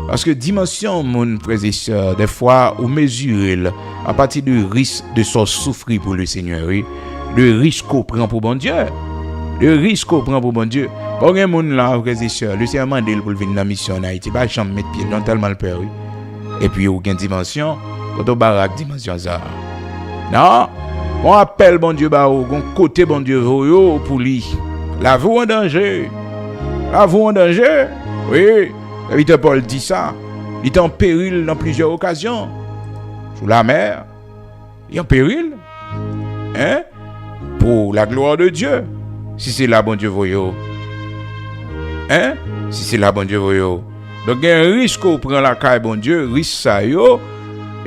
Parce que dimension, mon frères et sœurs, des fois, on mesure à partir du risque de son souffrir pour le Seigneur, le risque qu'on prend pour bon Dieu. Le risque qu'on prend pour bon Dieu. Pour un monde là, frères et sœurs, le Seigneur m'a dit pour venir dans la mission en Haïti, bah, je mettre pied dans tellement le peur. Et puis, il y a aucune dimension, quand on baraque dimension ça. Non, on appelle bon Dieu, bah, on côté bon Dieu, pour lui. La vie en danger. La vie en danger. Oui. L'apôtre Paul dit ça. Il est en péril dans plusieurs occasions. Sous la mer. Il est en péril. Hein? Pour la gloire de Dieu. Si c'est là, bon Dieu, voyons. Hein? Si c'est là, bon Dieu, voyons. Donc, il y a un risque qu'on prend la caille, bon Dieu. Risque ça, yo.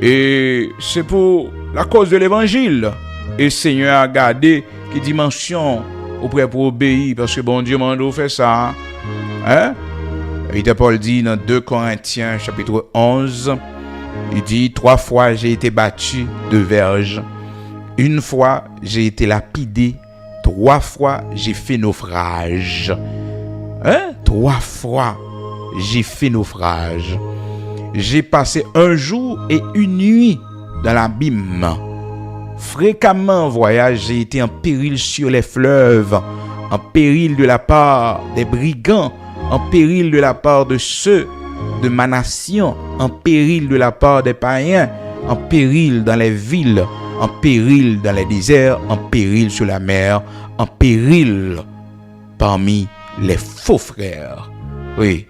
Et c'est pour la cause de l'évangile. Et le Seigneur a gardé qui dimension auprès pour obéir. Parce que bon Dieu m'a fait ça. Hein? L'apôtre Paul dit dans 2 Corinthiens chapitre 11, il dit 3 fois j'ai été battu de verge, 1 fois j'ai été lapidé, 3 fois j'ai fait naufrage. Hein? 3 fois j'ai fait naufrage. J'ai passé 1 jour et 1 nuit dans l'abîme. Fréquemment en voyage, j'ai été en péril sur les fleuves, en péril de la part des brigands, en péril de la part de ceux de ma nation, en péril de la part des païens, en péril dans les villes, en péril dans les déserts, en péril sur la mer, en péril parmi les faux frères. Oui,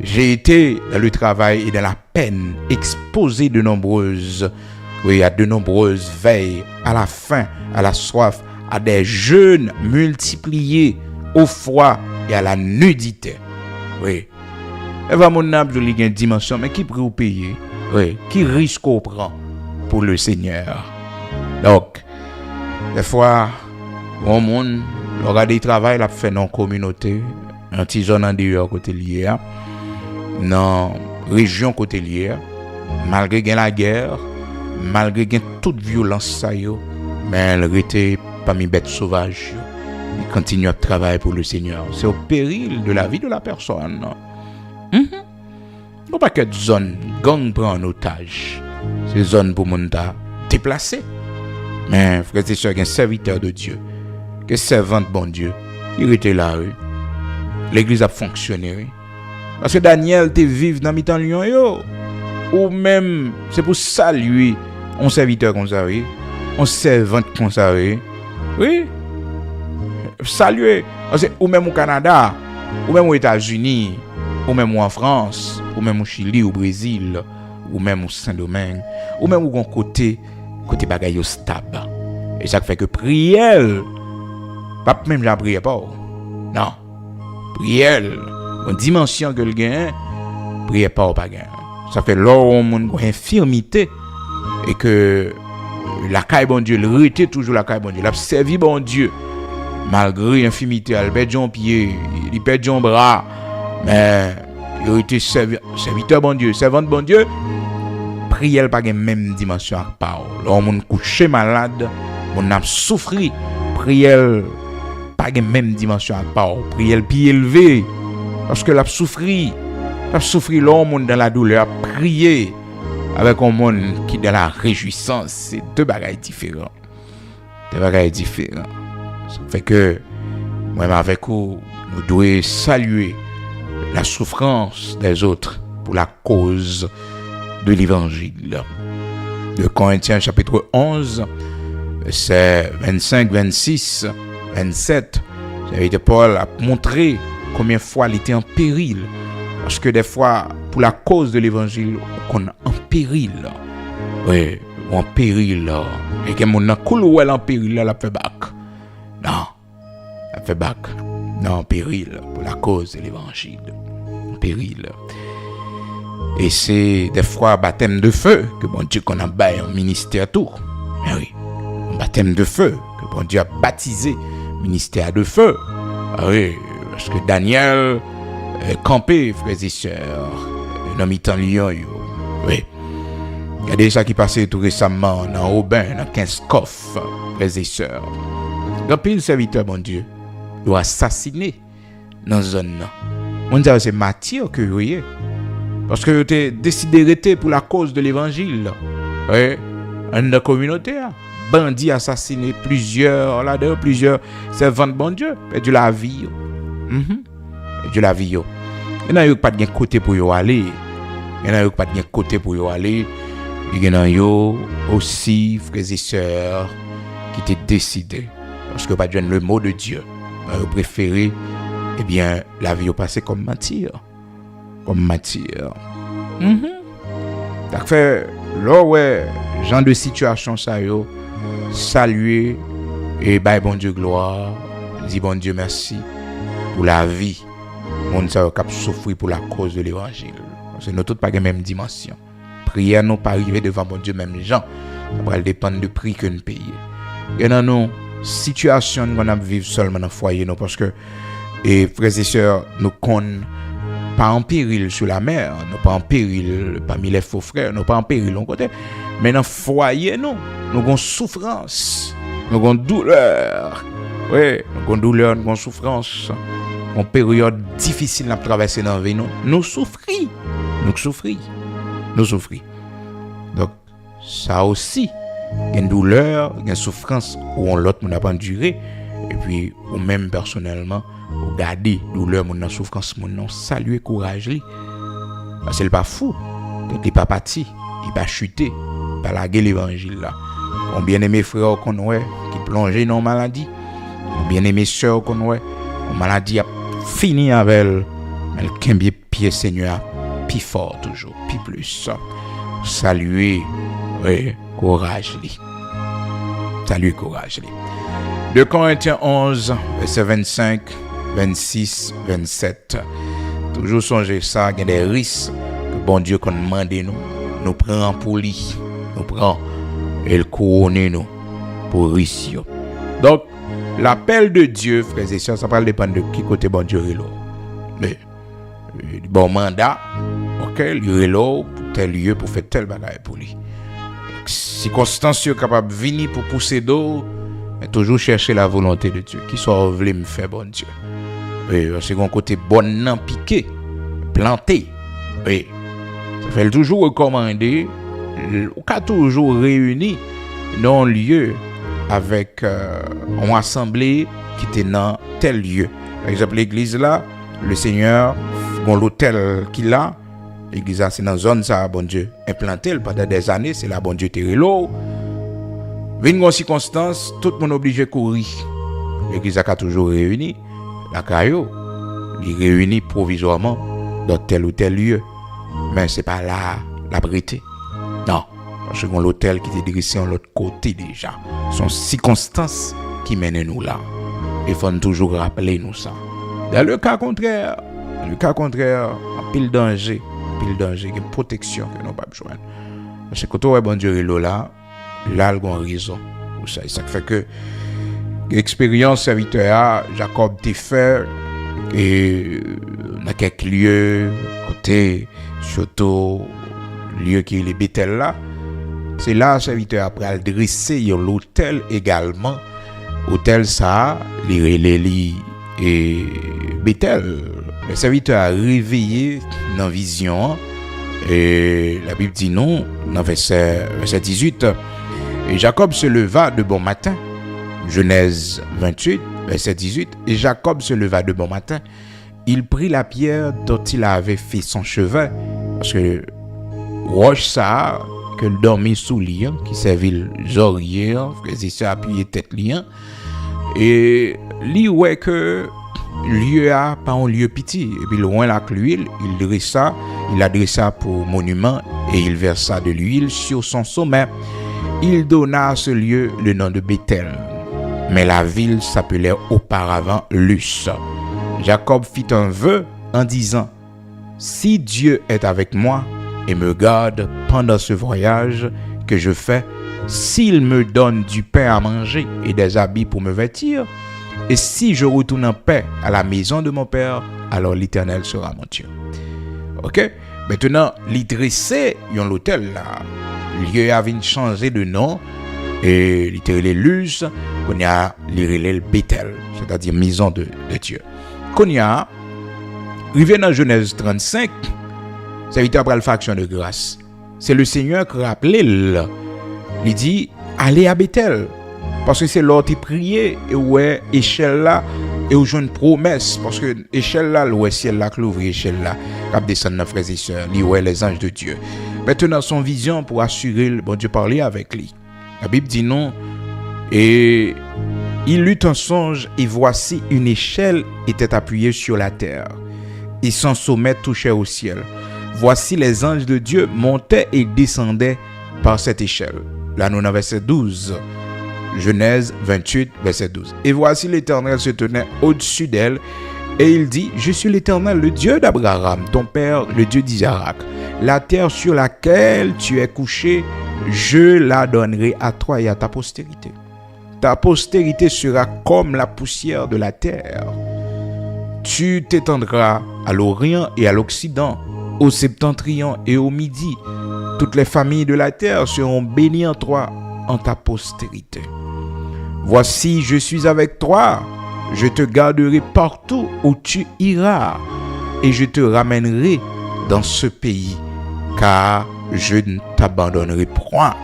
j'ai été dans le travail et dans la peine, exposé à de nombreuses veilles, à la faim, à la soif, à des jeûnes multipliés, au froid et à la nudité. Oui. Et va mon âme, je lis une dimension, mais qui peut vous payer? Oui. Qui risque qu'on prend pour le Seigneur? Donc, des fois, mon monde, le regard du travail, l'a fait dans la communauté, un petit zone en dehors côté lié, dans la région côté lié, malgré la guerre, malgré toute violence, ça y est, mais elle était parmi bêtes sauvages. Il continue à travailler pour le Seigneur. C'est au péril de la vie de la personne. Non pas que zone gang prend en otage. C'est zone pour mon ta déplacer. Mais frère et sœur, un serviteur de Dieu, que servant de bon Dieu, il était là. L'église a fonctionné. Parce que Daniel te vive dans mi-temps lion yo. Ou même c'est pour saluer un serviteur comme ça, oui. Un servant comme ça, oui. Oui. Saluer, ou même au Canada, ou même aux États-Unis, ou même en France, ou même au Chili, au Brésil, ou même au Saint-Domingue, ou même au côté bagaille stable. Et ça fait que prière, pas même la prière pas. Non. Prière, une dimension que le gain, prière pas ou pas gain. Ça fait lors où on a une infirmité et que la caille bon Dieu, le était toujours la caille bon Dieu, l'a servi bon Dieu. Malgré l'infimité, il perd son pied, il perd son bras, mais il a été serviteur bon Dieu, servante bon Dieu. Prière pas la même dimension à part. Lorsqu'on couché malade, on a souffert. Prière pas la même dimension à part. Prière plus élevée, parce que l'a souffert l'homme dans la douleur, prier avec un monde qui est dans la réjouissance, c'est deux bagailles différents. Ça fait que, moi avec vous, nous devons saluer la souffrance des autres pour la cause de l'évangile. De Corinthiens chapitre 11, versets 25, 26, 27, Paul a montré combien de fois il était en péril. Parce que des fois, pour la cause de l'évangile, on est en péril. Oui, en péril. Et que mon cool ou elle en péril, elle a fait bac. Non, elle fait bac. Non, en péril, pour la cause de l'évangile. En péril. Et c'est des fois baptême de feu que bon Dieu qu'on a bâillé en ministère tout. Mais oui, un baptême de feu que bon Dieu a baptisé ministère de feu. Ah oui, parce que Daniel campé, frères et sœurs, dans mi-temps lion, oui. Il y a des gens qui passaient tout récemment dans Aubin, dans 15 coffres, frères et sœurs. Dans pile serviteur, mon Dieu, ils ont assassiné dans cette zone. On dit que c'est matière que vous voyez. Parce que vous avez décidé d'arrêter pour la cause de l'évangile. Oui, dans la communauté, bandits assassinés, plusieurs servants de bon Dieu, perdu la vie. Perdu la vie. Il n'y a pas de côté pour y aller. Il n'y a pas de côté pour y aller. Il y a aussi, frères et sœurs, qui étaient décidés. Parce que pas de le mot de Dieu. Vous préférez, eh bien, la vie au passé comme matière. Comme matière. Donc, là, ouais, genre de situation, ça, saluer et bye, bon Dieu, gloire. Dis bon Dieu, merci pour la vie. Monde ça cap souffrir pour la cause de l'évangile. Parce que nous tous pas la même dimension. Prière nous pas arriver devant bon Dieu même gens. Ça va dépendre du prix que nous payons. Et dans nos situations qu'on a vivre seulement dans le foyer nous parce que et frères et sœurs nous connaissons pas en péril sur la mer, nous pas en péril parmi les faux frères, nous pas en péril de côté, mais dans le foyer nous avons souffrance, nous avons douleur. Oui, nous avons douleur, nous avons souffrance. En période difficile à traverser dans la vie, nous souffrons. Donc, ça aussi, il y a une douleur, il y a une souffrance où on l'autre n'a pas enduré. Et puis, ou même personnellement, ou garder douleur, mon souffrance, mon saluer courage. Parce qu'il n'est pas fou. Il n'est pas parti, il n'est pas chuté, il n'est pas lagué l'évangile là. On bien aimé frères qu'on voit qui plongent dans la maladie. On bien aimé sœurs qu'on voit, la maladie a fini avec elle. Elle cambie pied Seigneur, plus fort toujours, plus plus. Saluer, oui, courage. Saluer courage. 2 Corinthiens 11, verset 25, 26, 27. Toujours songer ça, il y a des risques que bon Dieu qu'on demande nous prend pour lui, nous prend et le couronne nous pour risque. Donc, l'appel de Dieu, frères et sœurs, ça va dépendre de qui côté bon Dieu est là. Mais, bon mandat, ok, il est là pour tel lieu, pour faire tel bagage pour lui. Circonstances capable de venir pour pousser d'eau, mais toujours chercher la volonté de Dieu. Qui soit voulu me faire bon Dieu. Oui, c'est un côté bon non piqué, planté. Oui, ça fait toujours recommander, ou qu'à toujours réuni dans un lieu avec une assemblée qui était dans tel lieu. Par exemple, l'église là, le Seigneur, bon, l'hôtel qu'il a, l'église là, c'est dans une zone, ça, bon Dieu, implanté pendant des années, c'est là, bon Dieu, terrelo. Vine une circonstance, tout le monde obligé de courir. L'église a toujours réuni, la caillou, il réunit provisoirement dans tel ou tel lieu. Mais c'est pas là la vérité. Non. Parce que l'hôtel qui était dressé de l'autre côté déjà. Ce sont circonstances qui mènent nous là. Il faut toujours rappeler nous ça. Dans le cas contraire, en pile danger, une protection que nous pas besoin. Parce que quand on est bon Dieu là, il a raison. Ça fait que l'expérience serviteur Jacob t'a fait et dans quelques lieux, côté surtout lieu qui est les Bethel là. C'est là serviteur après dresser l'hôtel également. Hôtel ça, les et Bethel. Le serviteur a réveillé dans vision et la Bible dit non dans verset 18. Et Jacob se leva de bon matin. Genèse 28, verset 18. Et Jacob se leva de bon matin. Il prit la pierre dont il avait fait son chevet. Parce que roche ça que le dormit sous lien qui servit l'orier, que c'est appuyé tête lien. Et lui ouais que lieu a pas un lieu petit et puis loin la l'huile, il adressa pour monument et il versa de l'huile sur son sommet. Il donna à ce lieu le nom de Bethel. Mais la ville s'appelait auparavant Luz. Jacob fit un vœu en disant: si Dieu est avec moi et me garde pendant ce voyage que je fais, s'il me donne du pain à manger et des habits pour me vêtir, Et si je retourne en paix à la maison de mon Père, alors l'Éternel sera mon Dieu. Ok? Maintenant, l'idrissé, yon l'hôtel là. Lieu avait changé de nom. Et littéralement Luz, qu'on y a le Bethel, c'est-à-dire maison de Dieu. Qu'on y a, arrivé dans Genèse 35, ça veut dire après la faction de grâce. C'est le Seigneur qui rappelle, il dit, allez à Bethel. Parce que c'est là où tu prié, et où est échelle là, et où j'ai une promesse. Parce que échelle là, où est ciel là, l'ouvre échelle là, qui descend nos frères et sœurs, où est les anges de Dieu. Maintenant, son vision pour assurer, bon Dieu parler avec lui. La Bible dit non, et il eut un songe, et voici une échelle était appuyée sur la terre, et son sommet touchait au ciel. Voici les anges de Dieu montaient et descendaient par cette échelle. Là, nous avons verset 12. Genèse 28, verset 12. Et voici l'Éternel se tenait au-dessus d'elle, et il dit, je suis l'Éternel, le Dieu d'Abraham, ton père, le Dieu d'Isaac. La terre sur laquelle tu es couché, je la donnerai à toi et à ta postérité. Ta postérité sera comme la poussière de la terre. Tu t'étendras à l'Orient et à l'Occident, au septentrion et au Midi. Toutes les familles de la terre seront bénies en toi, en ta postérité. Voici, je suis avec toi. Je te garderai partout où tu iras, et je te ramènerai dans ce pays, car je ne t'abandonnerai point,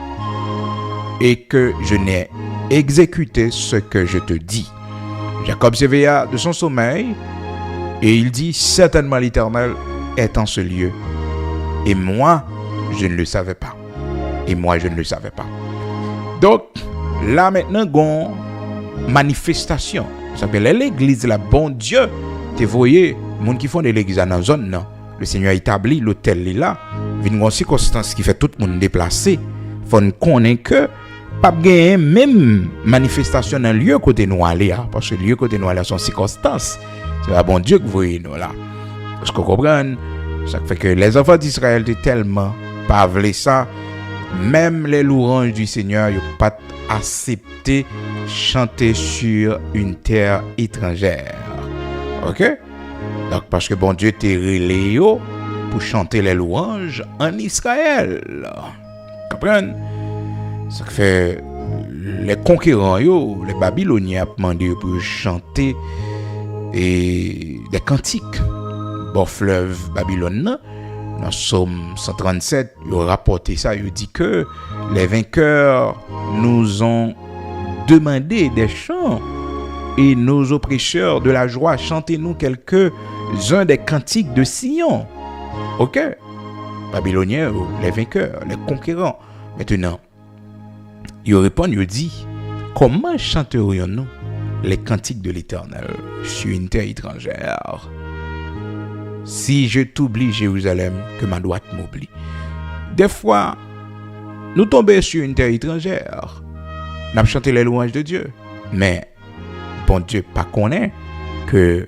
et que je n'ai exécuté ce que je te dis. Jacob s'éveilla de son sommeil, et il dit, certainement l'Éternel est en ce lieu, et moi, je ne le savais pas. Et moi, je ne le savais pas. Donc, là maintenant, gon manifestation. Ça s'appelle l'église, la bon Dieu. Tu voyez, les gens qui font de l'église dans la zone, non. Le Seigneur a établi l'hôtel là. Il y a une circonstance qui fait tout le monde déplacé. Il faut connaître que pas gagner même manifestation dans le lieu côté nous aller, parce que le lieu côté nous aller sont circonstances. C'est la bon Dieu que vous voyez nous là. Parce que vous comprenez, ça fait que les enfants d'Israël étaient tellement pas voulu ça. Même les louanges du Seigneur n'ont pas accepté chanter sur une terre étrangère. Ok? Donc, parce que bon Dieu t'est relé pour chanter les louanges en Israël. Comprenez? Ça fait les conquérants, les Babyloniens ont demandé pour chanter des cantiques. Bon fleuve Babylone. Dans Somme 137, il a rapporté ça, il dit que les vainqueurs nous ont demandé des chants et nos oppresseurs de la joie, chantez-nous quelques-uns des cantiques de Sion. Ok? Babyloniens, les vainqueurs, les conquérants. Maintenant, il répond, il dit, comment chanterions-nous les cantiques de l'Éternel sur une terre étrangère? Si je t'oublie, Jérusalem, que ma droite m'oublie. Des fois, nous tombons sur une terre étrangère. Nous avons chanté les louanges de Dieu. Mais, bon Dieu, pas connaît que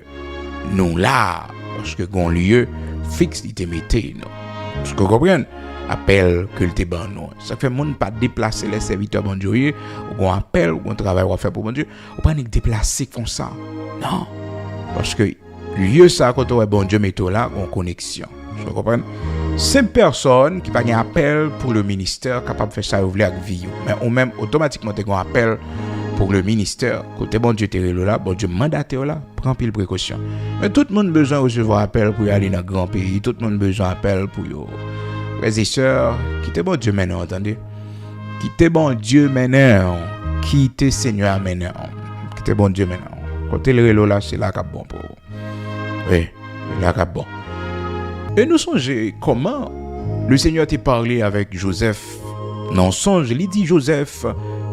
nous là, parce que un lieu fixe, il te mettait. Parce que vous comprenez, appel que le te ban nous. Ça fait monde pas déplacer les serviteurs bon Dieu, ou un appel, ou un travail à faire pour bon Dieu, ou pas nous déplacer comme ça. Non. Parce que lieu ça quand on est bon Dieu mettons là en connexion. Vous comprenez? C'est une personne qui pas un appel pour le ministère capable de faire ça ouvrir avec vie, mais ou même automatiquement tu un appel pour le ministère côté bon Dieu t'es là, bon Dieu mandaté là, prends pile précaution. Mais tout le monde besoin de recevoir appel pour aller dans grand pays, tout le monde besoin appel pour yo. Frères et sœurs, quittez bon Dieu maintenant, entendez? Quittez bon Dieu maintenant, quittez Seigneur maintenant. Quittez bon Dieu maintenant. Côté le là, c'est là qu'a bon pour vous. Oui, là qu'a bon. Et nous songeons comment le Seigneur t'a parlé avec Joseph. Non, songe, il dit Joseph,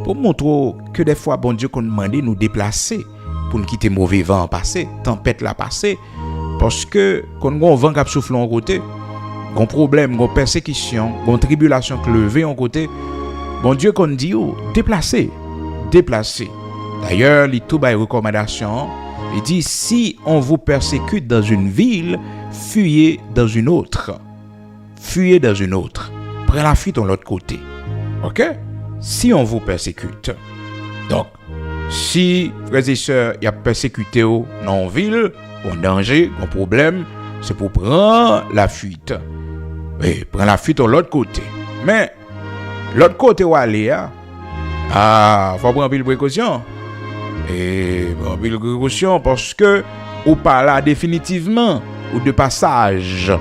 pour montrer que des fois, bon Dieu, qu'on demande nous déplacer pour nous quitter mauvais vent passé, tempête la passé, parce que quand on vent qui souffle en côté, on problème, on persécution, on tribulation qui levée en côté, bon Dieu qu'on dit déplacer. D'ailleurs, il tout by recommandation, il dit si on vous persécute dans une ville, fuyez dans une autre. Prenez la fuite de l'autre côté. OK? Si on vous persécute. Donc, Si frères et sœurs y a persécuté dans une ville, en danger, en problème, c'est pour prendre la fuite. Oui, prendre la fuite de l'autre côté. Mais l'autre côté où aller, faut prendre une précaution. Et une précaution parce que ou pas là définitivement ou de passage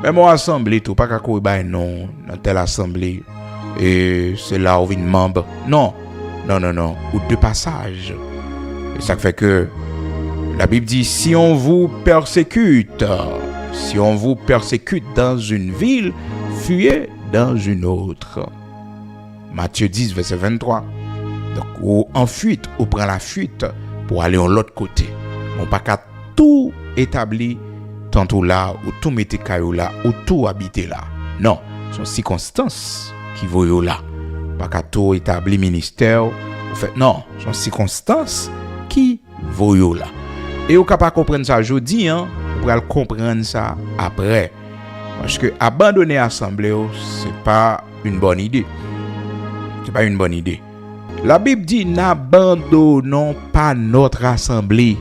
mais mon assemblée tout pas qu'à courir non dans telle assemblée et c'est là où vient membre non ou de passage. Et ça fait que la Bible dit si on vous persécute dans une ville, fuyez dans une autre. Matthieu 10 verset 23. Donc ou en fuite, ou prend la fuite pour aller de l'autre côté. On pas qu'à tout établir tantôt là ou tout mettre caillou là ou tout habiter là. Non, ce sont circonstances qui vont là. Pas qu'à tout établir ministère. En fait non, ce sont circonstances qui vont là. Et on capable comprendre ça aujourd'hui on va comprendre ça après. Parce que abandonner l'assemblée c'est pas une bonne idée. C'est pas une bonne idée. La Bible dit n'abandonnons pas notre assemblée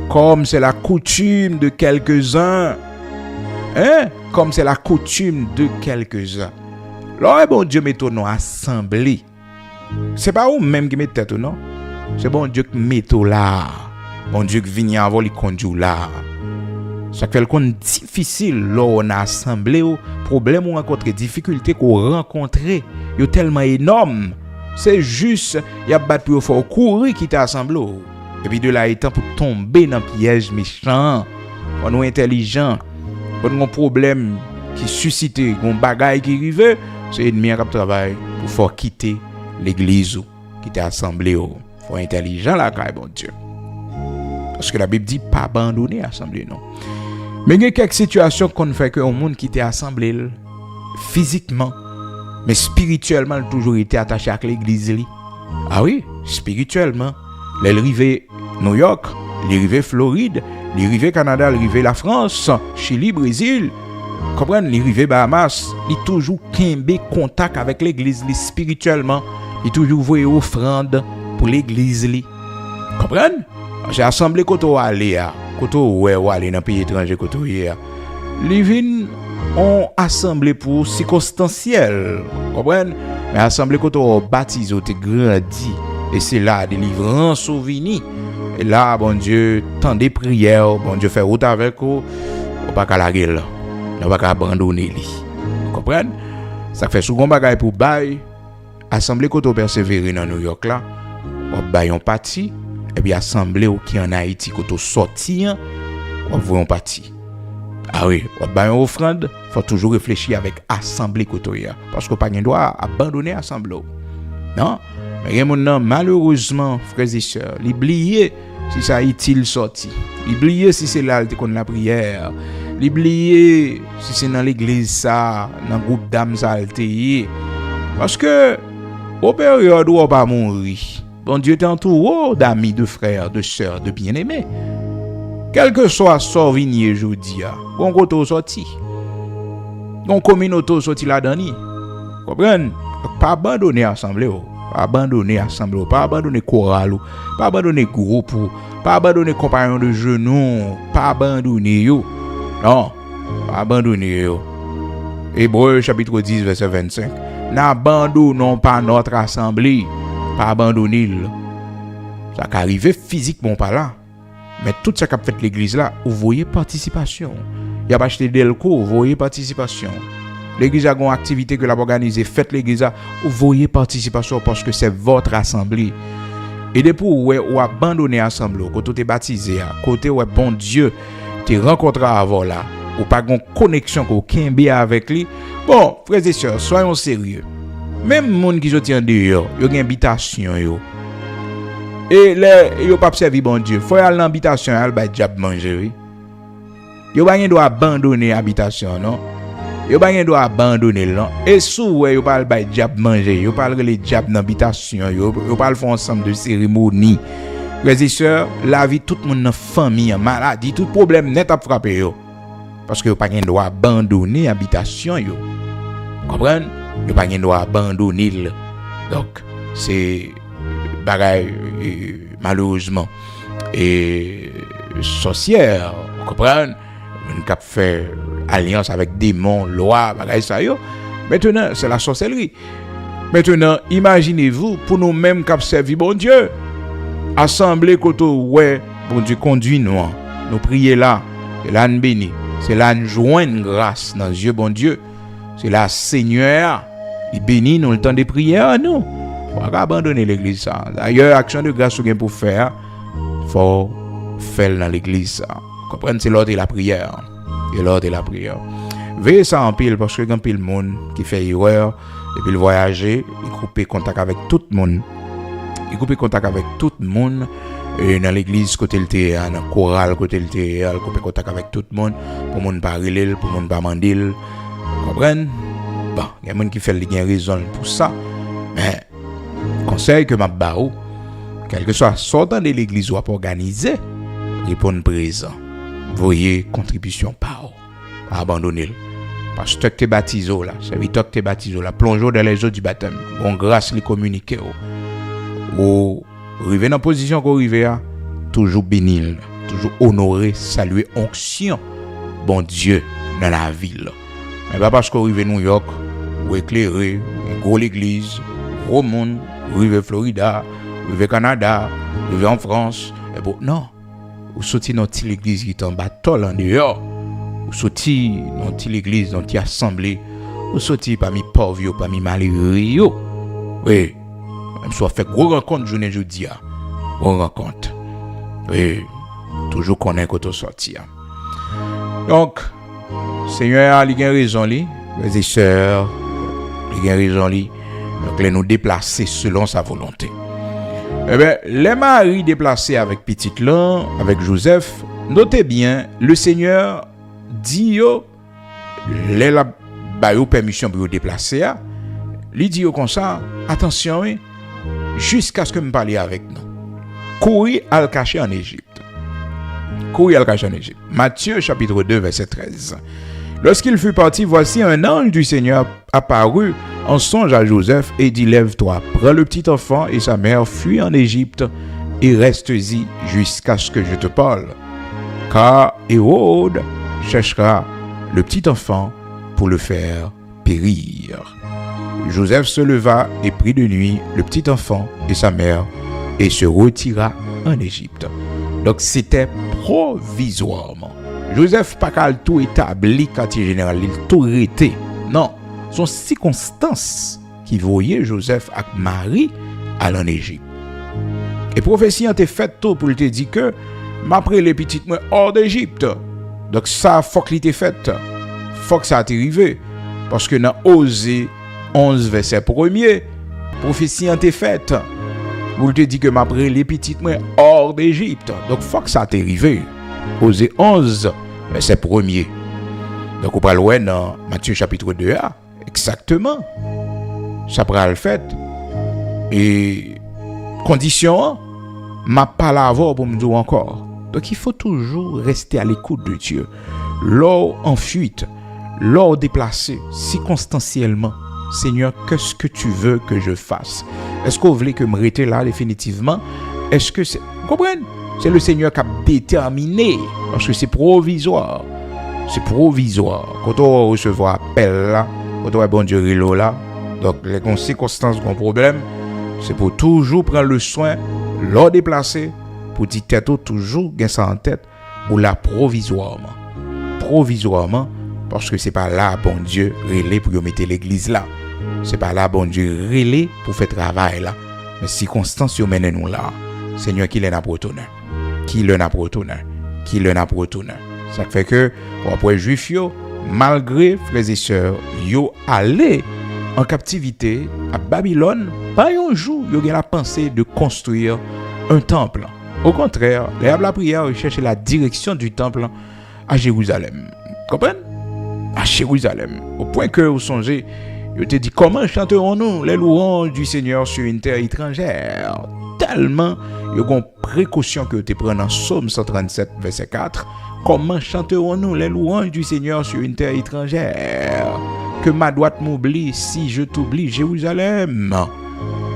comme c'est la coutume de quelques-uns. Comme c'est la coutume de quelques-uns. Là, bon Dieu met ton assemblée. C'est pas vous même qui mettez tout non. C'est bon Dieu qui met tout là. Bon Dieu qui vient avant les conduire là. Ça fait le compte difficile là on a assemblée problème ou rencontrer difficulté qu'on rencontrer yo tellement énorme. C'est juste y a battu pour faut courir qui t'a assemblé et puis de là il temps pour tomber dans piège méchant. On est intelligent. On a un problème qui suscite un bagaille qui arrive, c'est ennemi qui travaille pour faire quitter l'église qui t'a assemblé. Faut intelligent là quand bon Dieu. Parce que la Bible dit pas abandonner l'assemblée non. Mais il y a quelques situations qu'on fait que un monde qui était assemblé physiquement mais spirituellement il a toujours été attaché à l'église. Ah oui, spirituellement. Il est arrivé New York, il est arrivé Floride, il est arrivé Canada, il est arrivé la France, Chili, Brésil. Comprenez, il est arrivé Bahamas, il a toujours kembe contact avec l'église spirituellement. Il a toujours voué offrande pour l'église. Comprenez? J'ai assemblé quand on aller quand on aller dans pays étranger quand on y les vins ont assemblé pour circonstanciel. Comprenez? Mais assemblé quand on baptise, on te grandi et c'est là délivrance souvenir. Et là bon Dieu tant des prières, bon Dieu fait route avec vous, on pas qu'à la gueule. On pas qu'à abandonner lui. Comprenez? Ça fait souvent bagaille pour bail assemblée quand on persévérer dans New York là, on bail un parti et puis assemblée qui en Haïti quand on sorti, on voit un parti. Ah oui, on bail une offrande, faut toujours réfléchir avec assemblée kotoya parce que pas gain droit abandonner assemblée. Non? Mais maintenant malheureusement frères et sœurs, l'oublier si ça est-il sorti. L'oublier si c'est là qu'on la prière. L'oublier si c'est dans l'église ça, dans groupe d'âmes ça altéré. Parce que au période où on va mourir, bon Dieu t'entoure d'amis, de frères, de sœurs, de bien-aimés. Quel que soit son vignier aujourd'hui, on côté sorti. On communauté sorti là-dedans. Comprenez? Pas abandonner l'assemblée, pas abandonner l'assemblée, pas abandonner chorale, pas abandonner groupe, pas abandonner compagnon de genoux, pas abandonner yo. Non, pas abandonner yo. Hébreux chapitre 10 verset 25. N'abandonnons pas notre assemblée, pas abandonner. Ça qui arrive physiquement pas là. Mais tout ça qu'a fait l'église là, vous voyez participation. Il y a pas acheté Delco, vous voyez participation. L'église a une activité que l'a organisée, faites l'église là, vous voyez participation parce que c'est votre assemblée. Et depuis ou abandonner l'assemblée, quand tu es baptisé, côté où bon Dieu te rencontré avant là, ou pas une connexion qu'aucun bien avec lui. Bon, frères et sœurs, soyons sérieux. Même les gens qui sont dehors, ils ont une invitation. Et ils n'ont pas servi bon Dieu. Il faut aller à l'habitation, ils vont diable manger. Ils n'ont pas abandonner l'habitation, non? Ils n'ont pas abandonner, non? Et souvent, ils n'ont pas diable manger. Ils n'ont pas les diable dans l'habitation. Ils n'ont pas faire ensemble de cérémonies. Frères et sœurs, la vie, tout le monde dans la famille, maladie, tout problème net à frapper. Parce que vous n'avez pas droit abandonner l'habitation. Vous comprenez? Vous n'avez pas droit abandonner. Donc, c'est bagaille malheureusement et sorcière, vous comprenez, une cap fait alliance avec démons, loi, bagaille ça yo. Maintenant, c'est la sorcellerie. Maintenant, imaginez-vous pour nous-mêmes cap servi bon Dieu. Assemblée côté ouais, bon Dieu conduit nous prier là, c'est là nous bénir, c'est là nous joindre grâce dans Dieu bon Dieu. C'est là Seigneur, il bénit nous le temps de prière nous. Faut pas abandonner l'église ça. D'ailleurs, action de grâce que pour faire, faut faire dans l'église ça. Comprenez, c'est l'ordre de la prière. Et l'ordre de la prière. Veillez ça en pile parce que quand pile monde qui fait erreur et puis le voyager, il coupe contact avec tout le monde. Il coupe contact avec tout le monde. Et dans l'église côté le théâtre, dans le choral côté le théâtre, couper contact avec tout le monde pour monde pas relève, pour monde pas mandil. Comprenez? Bon, il y a des gens qui font des raisons pour ça. Mais conseil que m'a baou, quel que soit sortant de l'église ou à organiser, répondre présent. Voyez contribution pas abandonner. Parce que tu es baptisé là, serviteur que tu es baptisé là, plongeons dans les eaux du baptême. Bon grâce les communiquer ou arriver dans position qu'on arrive toujours bénir, toujours honorer, saluer onction bon Dieu dans la ville. Mais pas parce qu'on arrive à New York ou éclairé, gros l'église, gros monde, arrive Florida, arrive Canada, arrive en France, et bon non. Ou sorti dans l'église qui est en bâtol en dehors, ou sorti dans l'église dans une assemblée, ou sorti parmi pauvres, parmi malheureux. Oui, même soit fait gros rencontre journée jeudi, gros rencontre. Oui, toujours connaît quand on sorti. Donc, Seigneur, il a raison, les sœurs, il a raison, donc les nous déplacer selon sa volonté. Eh bien, les maris déplacés avec petite là, avec Joseph, notez bien, le Seigneur dit yo, les la bayo permission pour déplacer, il dit yo comme ça, attention, jusqu'à ce que me parler avec nous. Courir à le cacher en Égypte. Courir à le cacher en Égypte. Matthieu chapitre 2 verset 13. Lorsqu'il fut parti, voici un ange du Seigneur apparut en songe à Joseph et dit, lève-toi, prends le petit enfant et sa mère, fuis en Égypte et reste-y jusqu'à ce que je te parle. Car Hérode cherchera le petit enfant pour le faire périr. Joseph se leva et prit de nuit le petit enfant et sa mère et se retira en Égypte. Donc c'était provisoirement. Joseph pas qu'à tout établi quartier général, il tout arrêté. Non, sont circonstances qui voyaient Joseph avec Marie aller en Égypte. Et prophétie a été faite tôt pour te dire que m'après les petites moi hors d'Égypte. Donc ça faut qu'il était fait. Faut que ça a arrivé parce que dans Osée 11 verset 1er, prophétie a été faite. Vous te dit que m'après les petites moi hors d'Égypte. Donc faut que ça a arrivé. Osée 11 verset 1er. Donc on va le dans Matthieu chapitre 2 exactement. Ça prend le fait. Et condition m'a pas l'avoir pour me dire encore. Donc il faut toujours rester à l'écoute de Dieu. L'or en fuite, l'or déplacé, circonstanciellement. Seigneur, qu'est-ce que tu veux que je fasse? Est-ce que vous voulez que je me reste là définitivement? Est-ce que c'est... Vous comprenez? C'est le Seigneur qui a déterminé. Parce que c'est provisoire. C'est provisoire. Quand on recevra appel là, quand on a bon Dieu relo là, donc les circonstances qu'on problème, c'est pour toujours prendre le soin, l'or déplacer, pour dire tête toujours gain ça en tête, ou là provisoirement. Provisoirement, parce que c'est pas là bon Dieu relé pour mettre l'église là. C'est pas là bon Dieu relé pour faire travail là. Mais circonstances yo mène nous là. Seigneur qui l'en a protonné. Qui l'en a protonné. Qui l'en a protonné. Ça fait que après juif yo, malgré frères et sœurs, yo allé en captivité à Babylone, pas un jour yo gen la pensée de construire un temple. Au contraire, les la prière chercher la direction du temple à Jérusalem. Comprenez? À Jérusalem. Au point que vous songez, je te dis comment chanterons-nous les louanges du Seigneur sur une terre étrangère? Tellement il y a une précaution que tu prends dans Psaume 137 verset 4. Comment chanterons-nous les louanges du Seigneur sur une terre étrangère? Que ma droite m'oublie si je t'oublie, Jérusalem.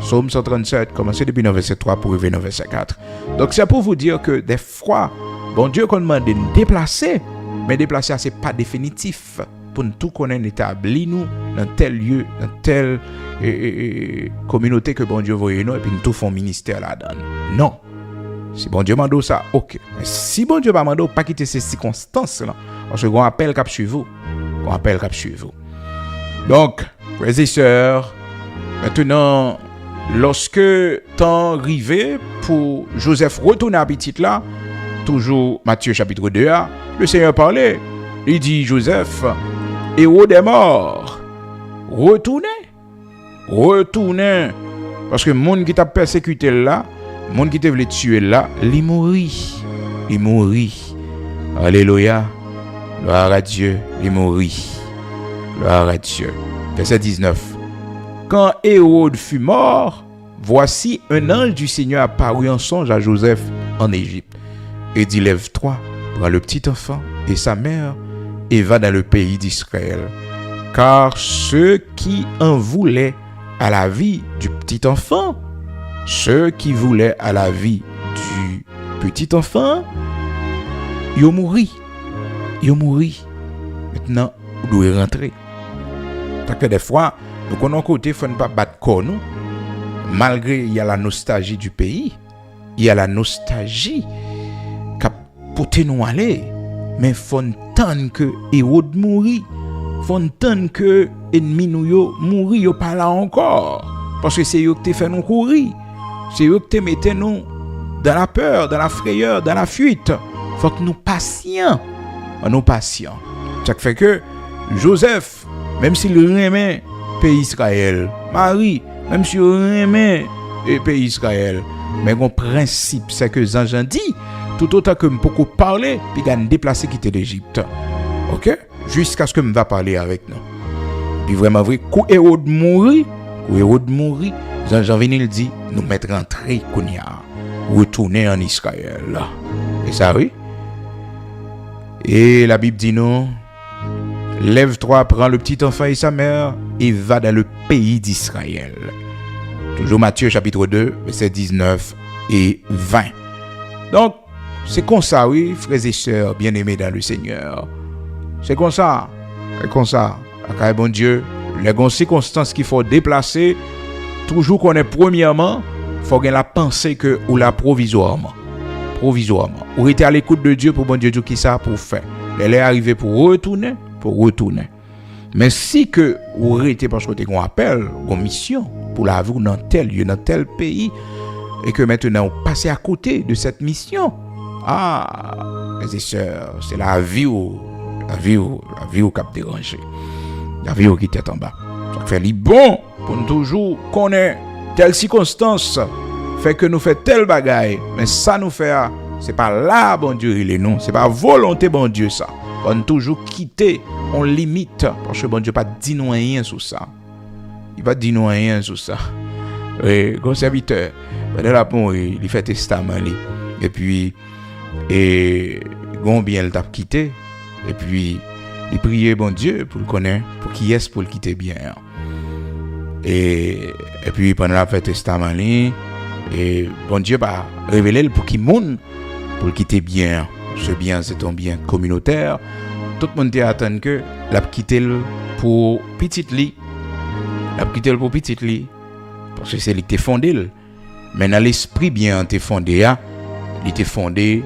Psaume 137, commencez depuis le verset 3 pour arriver au verset 4. Donc c'est pour vous dire que des fois, bon Dieu qu'on demande de nous déplacer, mais déplacer c'est pas définitif. Pour nous tout connaître, établir nous dans tel lieu, dans telle communauté que bon Dieu voit nous et puis nous tout font ministère là-dedans. Non. Si bon Dieu m'a dit ça, ok. Mais si bon Dieu m'a dit pas quitter ces circonstances là, parce qu'on appelle cap sur vous. On appelle cap sur vous. Donc, frères et sœurs, maintenant, lorsque temps arrivé pour Joseph retourner à petite là, toujours Matthieu chapitre 2, le Seigneur parlait. Il dit Joseph, Hérode est mort. Retournez. Parce que le monde qui t'a persécuté là, le monde qui t'a voulu tuer là, il mourit. Alléluia. Gloire à Dieu, il mourit. Gloire à Dieu. Verset 19. Quand Hérode fut mort, voici un ange du Seigneur apparut en songe à Joseph en Égypte. Et dit, lève-toi, prends le petit enfant et sa mère et va dans le pays d'Israël. Car ceux qui en voulaient à la vie du petit enfant, ils ont mouru. Maintenant, vous devez rentrer. Parce que des fois, nous connaissons côté, il ne faut pas battre corps, nous. Malgré il y a la nostalgie du pays, il y a la nostalgie qui a porté nous aller. Mais il faut entendre que Hérode mourit. Il faut entendre que l'ennemi nous mourit, il pas là encore. Parce que c'est eux qui fait nous courir. C'est eux qui mettent nous dans la peur, dans la frayeur, dans la fuite. Il faut que nous passions. Ça fait que Joseph, même s'il remet pays Israël, Marie, même s'il remet pays Israël, mais mon principe, c'est que Jean dit, tout autant que je peux parler, puis il a déplacé quitter l'Égypte. Ok? Jusqu'à ce que je va parler avec nous. Puis vraiment vrai, quand Hérode mourit, Jean Vinil dit, nous mettre rentrer Kounia, retourner en Israël. Et ça oui? Et la Bible dit non, lève-toi, prends le petit enfant et sa mère et va dans le pays d'Israël. Toujours Matthieu chapitre 2, versets 19 et 20. Donc, c'est comme ça, oui, frères et sœurs bien-aimés dans le Seigneur. C'est comme ça. Car bon Dieu, les circonstances qu'il faut déplacer, toujours qu'on est premièrement, il faut qu'on la pensée que ou la provisoirement. Ou était à l'écoute de Dieu pour bon Dieu qui ça pour faire. Elle est arrivée pour retourner. Mais si que vous était parce que tu as un appel, une mission pour la vie dans tel lieu, dans tel pays, et que maintenant vous passez à côté de cette mission, mes sœurs, c'est la vie qui a dérangé. La vie qui était en bas. Ça fait les bon pour nous toujours connaître telle circonstance, fait que nous fait tel bagaille, mais ça nous fait, c'est pas là bon Dieu il est non, c'est pas volonté bon Dieu ça. On toujours quitter, on limite parce que bon Dieu pas dit nous rien sur ça. Il va dire nous rien sur ça. Et grand serviteur, pendant la pont il fait testament et puis combien il t'a quitté et puis il priait bon Dieu pour le connaître, pour qui est pour le quitter bien. Et puis pendant la fête testament et bon Dieu va révéler pour qui monde pour le quitter bien. Ce bien c'est un bien communautaire. Tout le monde attend que l'a quitter pour petite lit. Parce que c'est lui qui t'est fondé. Mais dans l'esprit bien t'est fondé, il t'est fondé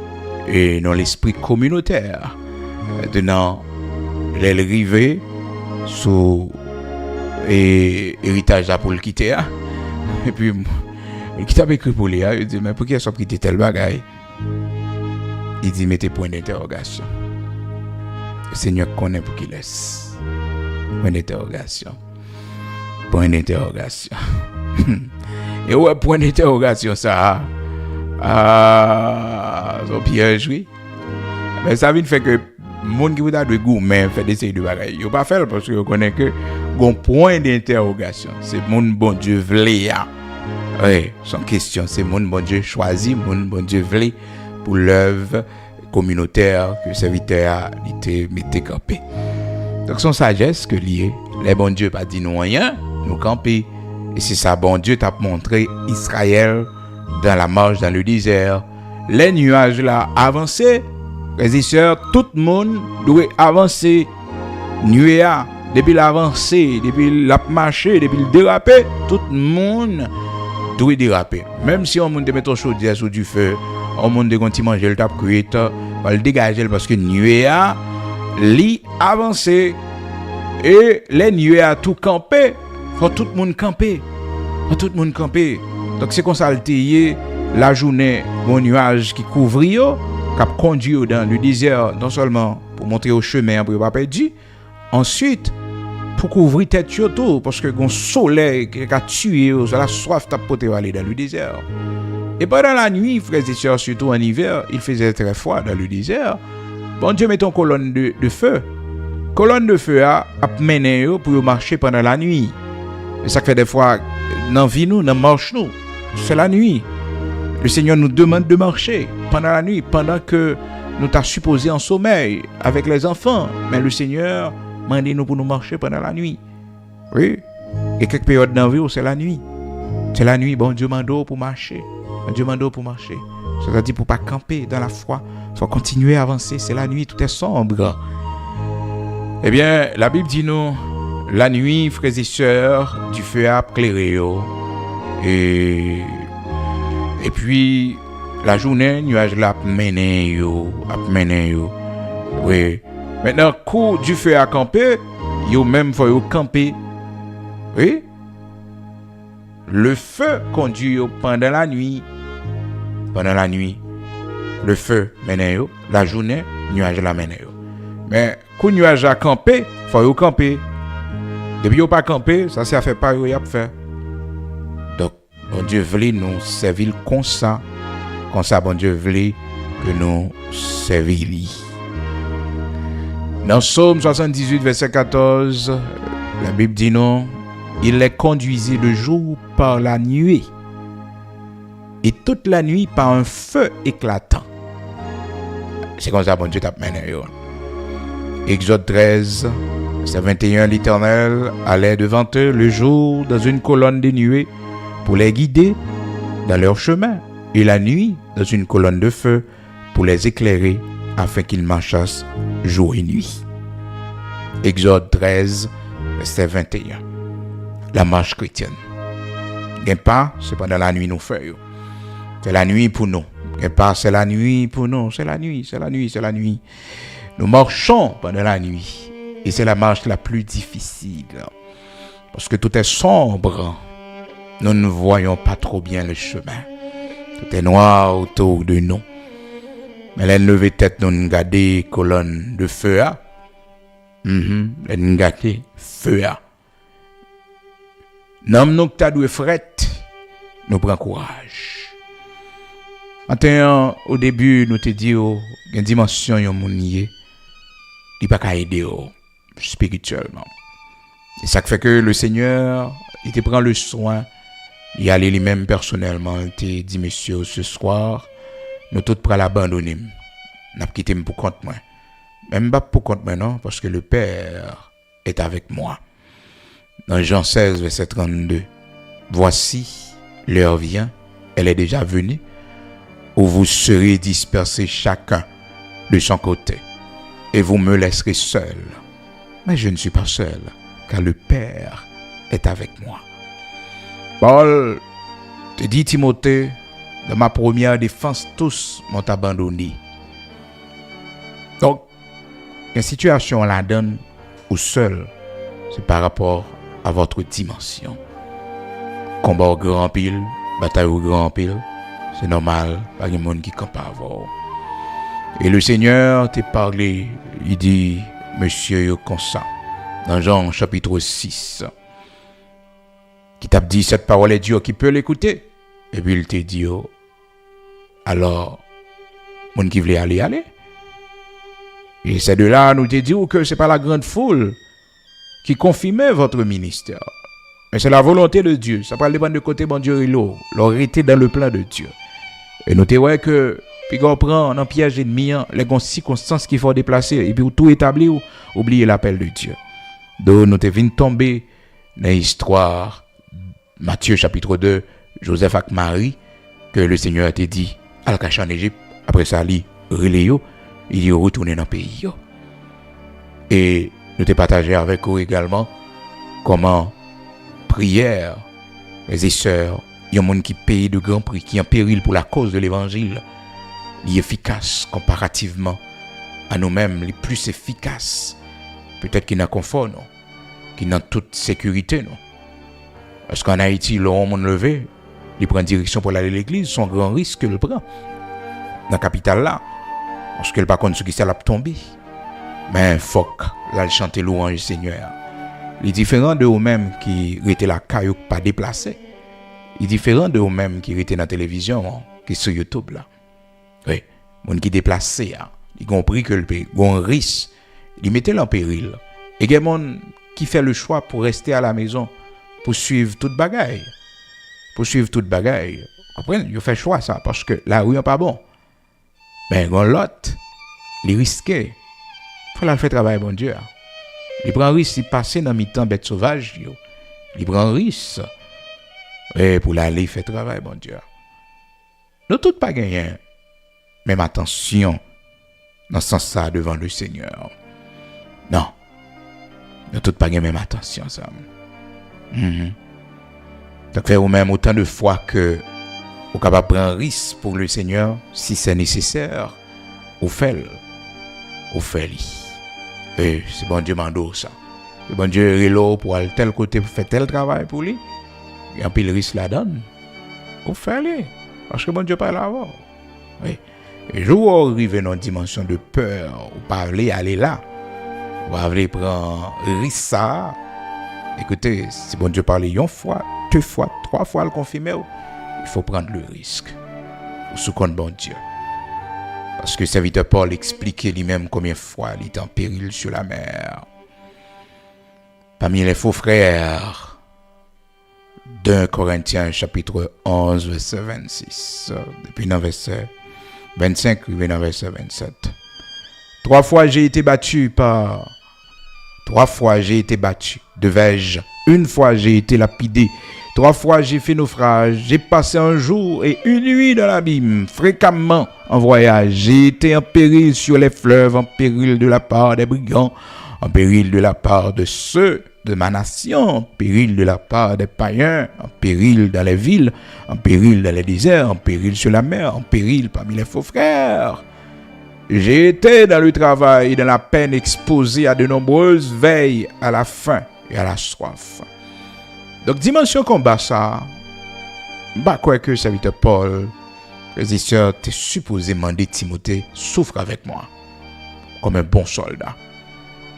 et dans l'esprit communautaire. Maintenant l'arrivée sous héritage là pour le quitter et puis il quitte avec écrit pour lui il dit mais pour qui est-ce quitter tel bagaille, il dit mettez point d'interrogation. Le Seigneur connaît pour qu'il laisse point d'interrogation. Et ouais, point d'interrogation ça son piège oui, mais ça vient fait que monde qui vous a de goût mais fait des séries de bagailles yo pas faire parce que vous connaissez que gon point d'interrogation c'est mon bon Dieu vle oui sans question c'est mon bon Dieu choisi mon bon Dieu vle pour l'œuvre communautaire que serviteur a été metté campé. Donc son sagesse que lié les bon Dieu pas dit nous rien nous camper Et c'est ça, bon Dieu t'a montré Israël dans la marche dans le désert. Les nuages là avancé, frères et sœurs, tout le monde doit avancer. Nuée depuis l'avancée, depuis la marché, depuis le déraper, tout le monde doit déraper. Même si on monte mettre au chaud sous du feu, on monte de continuer manger le tape cuite, on va le dégager parce que nuée li avancer et les nuées à tout camper, faut tout le monde camper. Faut tout le monde camper. Donc c'est comme ça le la journée mon nuage qui couvre yo, qui conduit dans le désert non seulement pour montrer au chemin pour pas perdre, ensuite pour couvrir tête tout parce que gon soleil qui a tué, ça la soif t'a porté aller dans le désert. Et pendant la nuit, frères et sœurs, surtout en hiver, il faisait très froid dans le désert. Bon Dieu met une colonne de feu. Colonne de feu a mené pour marcher pendant la nuit. Et ça fait des fois dans vie nous, dans marche nous, c'est la nuit. Le Seigneur nous demande de marcher pendant la nuit, pendant que nous t'as supposé en sommeil avec les enfants. Mais le Seigneur m'a dit nous pour nous marcher pendant la nuit. Oui. Et quelques périodes dans la vie où c'est la nuit. C'est la nuit, bon Dieu m'a dit pour marcher. Bon Dieu m'a dit pour marcher. C'est-à-dire pour pas camper dans la foi. Il faut continuer à avancer. C'est la nuit, tout est sombre. Eh bien, la Bible dit nous, la nuit, frères et sœurs, du feu a éclairé. Et puis, la journée, nuage l'a mené. Oui. Maintenant, coup du feu à camper, yo même faut camper. Oui. Le feu conduit pendant la nuit. Pendant la nuit, le feu mène la journée, nuage la mène. Mais quand nuage a campé, faut yo camper. Depuis yo pas camper, ça c'est fait pas yo y a fait. Donc bon Dieu veut nous servir comme ça bon Dieu veut que nous servir. Dans Psaume 78 verset 14, la Bible dit non, il les conduisit le jour par la nuée et toute la nuit par un feu éclatant. C'est comme ça bon Dieu t'a mené. Exode 13, verset 21, l'Éternel allait devant eux le jour dans une colonne de nuée pour les guider dans leur chemin, et la nuit dans une colonne de feu pour les éclairer afin qu'ils marchassent jour et nuit. Exode 13, verset 21. La marche chrétienne. Gain pas, c'est pendant la nuit nous faisons. C'est la nuit pour nous. Gain pas, c'est la nuit pour nous. C'est la nuit. Nous marchons pendant la nuit. Et c'est la marche la plus difficile. Parce que tout est sombre. Nous ne voyons pas trop bien le chemin. Tout est noir autour de nous. Mais les lever tête, nous regardons colonne de feu. Nous regardons feu. Nous t'as doué fret, nous prenons courage. Au début, nous te disons, il y a une dimension, il y a il n'y a pas aider spirituellement. Et ça fait que le Seigneur, il te prend le soin, il allait lui-même personnellement, il te dit, monsieur, ce soir, nous tous prêts à l'abandonner. Nous avons quitté pour compte moi. Même pas pour compte moi, non, parce que le Père est avec moi. Dans Jean 16, verset 32, voici, l'heure vient, elle est déjà venue, où vous serez dispersés chacun de son côté, et vous me laisserez seul. Mais je ne suis pas seul, car le Père est avec moi. Paul te dit, Timothée, dans ma première défense, tous m'ont abandonné. Donc, une situation la donne ou seul, c'est par rapport à votre dimension. Combat au grand pile, bataille au grand pile, c'est normal, pas de monde qui campe avant. Et le Seigneur t'a parlé, il dit, monsieur, comme ça, dans Jean chapitre 6, qui t'a dit cette parole est Dieu qui peut l'écouter. Et puis il t'a dit, alors, monde qui voulait aller. Et c'est de là, nous te disons que ce n'est pas la grande foule qui confirmait votre ministère. Mais c'est la volonté de Dieu. Ça parle de côté bon Dieu et l'eau. L'autorité dans le plan de Dieu. Et nous te voyons que, puis on prend un piège ennemi, les circonstances qu'il faut déplacer, et puis tout établir, oublier l'appel de Dieu. Donc nous te venons tomber dans l'histoire Matthieu chapitre 2, Joseph ak Marie, que le Seigneur a dit, al caché en Égypte, après ça, il est retourné dans le pays. Et nous t'ai partagé avec vous également comment prière, les sœurs, il y a un monde qui paye de grands prix, qui est en péril pour la cause de l'évangile, il est efficace comparativement à nous-mêmes, les plus efficaces. Peut-être qu'il n'a confort, non? Qui n'a toute sécurité, non? Parce qu'en Haïti, le monde levé, il prend direction pour aller à l'église, son grand risque qu'il prend. Dans la capitale là, parce qu'il n'a pas contre ce qui s'est tombé. Mais faut là, chanter louange Seigneur. Il est différent de vous-même qui étaient là, caillou pas déplacé. Il est différent de vous-même qui étaient dans la télévision, qui sur YouTube là. Oui, mon qui déplacé, il a compris que le pays, un risque, il mettait en péril. Et il y a des gens qui fait le choix pour rester à la maison, pour suivre toute bagaille. Pour suivre toute bagaille. Vous comprenez? Il fait choix ça, parce que la rue n'est pas bon. Mais l'autre, il risqué. Il faut faire travail, bon Dieu. Il prend risque, il passe dans mi-temps bête sauvage. Il prend risque. Et pour l'aller faire travail, bon Dieu. Nous tous pas gagnés. Même attention dans ce sens-là devant le Seigneur. Non. Nous tous pas gagnés, même attention ça. Donc faire vous-même autant de fois que vous êtes capable de prendre un risque pour le Seigneur, si c'est nécessaire, vous faites. Vous faites. Et c'est bon Dieu m'endort ça. C'est bon Dieu est là pour aller tel côté pour faire tel travail pour lui. Et puis le risque la donne. Vous faites. Parce que bon Dieu pas là avant. Oui. Et je vous arrive dans une dimension de peur, vous parlez, aller là. Vous allez prendre risque ça. Écoutez, si bon Dieu parle une fois, 2 fois, 3 fois le confirmer, il faut prendre le risque. Pour sous compte bon Dieu. Parce que serviteur Paul expliquait lui-même combien de fois il était en péril sur la mer. Parmi les faux frères, 2 Corinthiens chapitre 11, verset 26, depuis dans verset 25, il dans verset 27. 3 fois j'ai été battu. 3 fois j'ai été battu. Devais-je? 1 fois j'ai été lapidé. 3 fois j'ai fait naufrage. J'ai passé un jour et une nuit dans l'abîme. Fréquemment en voyage. J'ai été en péril sur les fleuves, en péril de la part des brigands, en péril de la part de ceux de ma nation, en péril de la part des païens, en péril dans les villes, en péril dans les déserts, en péril sur la mer, en péril parmi les faux frères. J'ai été dans le travail et dans la peine exposé à de nombreuses veilles, à la faim et à la soif. Donc, dimension combat ça, bah quoi que serviteur Paul, frères et sœurs, t'es supposé demander Timothée, souffre avec moi, comme un bon soldat.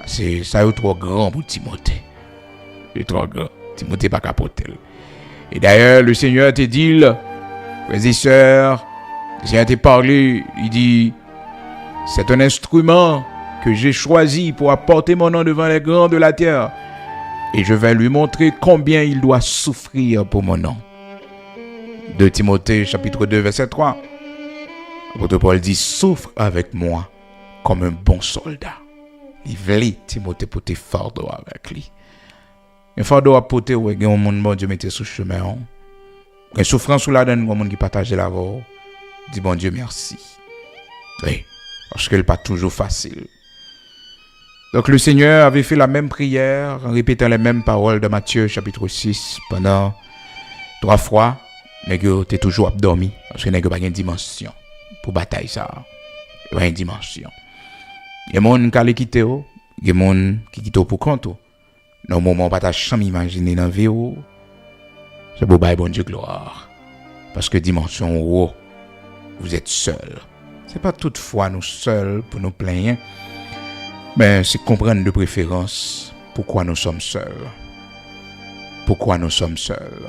C'est ça est trop grand pour Timothée. Il est trop grand. Timothée pas capoter. Et d'ailleurs, le Seigneur te dit, frères et sœurs, le Seigneur t'a parlé, il dit, c'est un instrument que j'ai choisi pour apporter mon nom devant les grands de la terre. Et je vais lui montrer combien il doit souffrir pour mon nom. 2 Timothée chapitre 2 verset 3. L'apôtre Paul dit, souffre avec moi comme un bon soldat. Il voulait Timothée porter fardeau avec lui. Un fardeau à porter où il y a un monde bon Dieu mettait sous chemin. Une souffrance sous la donne, un monde qui partage la voix. Dit bon Dieu merci. Oui. Parce qu'elle n'est pas toujours facile. Donc le Seigneur avait fait la même prière en répétant les mêmes paroles de Matthieu chapitre 6 pendant 3 fois. Mais que tu es toujours abdormi parce que tu n'as pas une dimension pour bataille ça. Il y a une dimension. Il y a des gens qui ont quitté, il y a des gens qui quittent pour compte. Dans le moment où tu n'as jamais imaginé dans la vie, c'est pour bon Dieu gloire. Parce que dimension haut, vous êtes seul. Ce n'est pas toutefois nous seuls pour nous plaindre, mais c'est comprendre de préférence pourquoi nous sommes seuls. Pourquoi nous sommes seuls.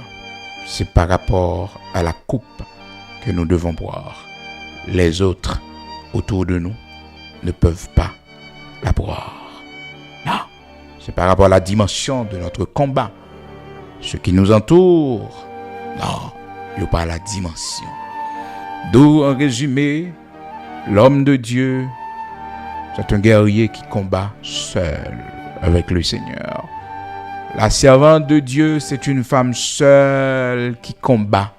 C'est par rapport à la coupe que nous devons boire. Les autres autour de nous ne peuvent pas la boire. Non, c'est par rapport à la dimension de notre combat. Ce qui nous entoure, non, il n'y a pas la dimension. D'où, en résumé, l'homme de Dieu, c'est un guerrier qui combat seul avec le Seigneur. La servante de Dieu, c'est une femme seule qui combat,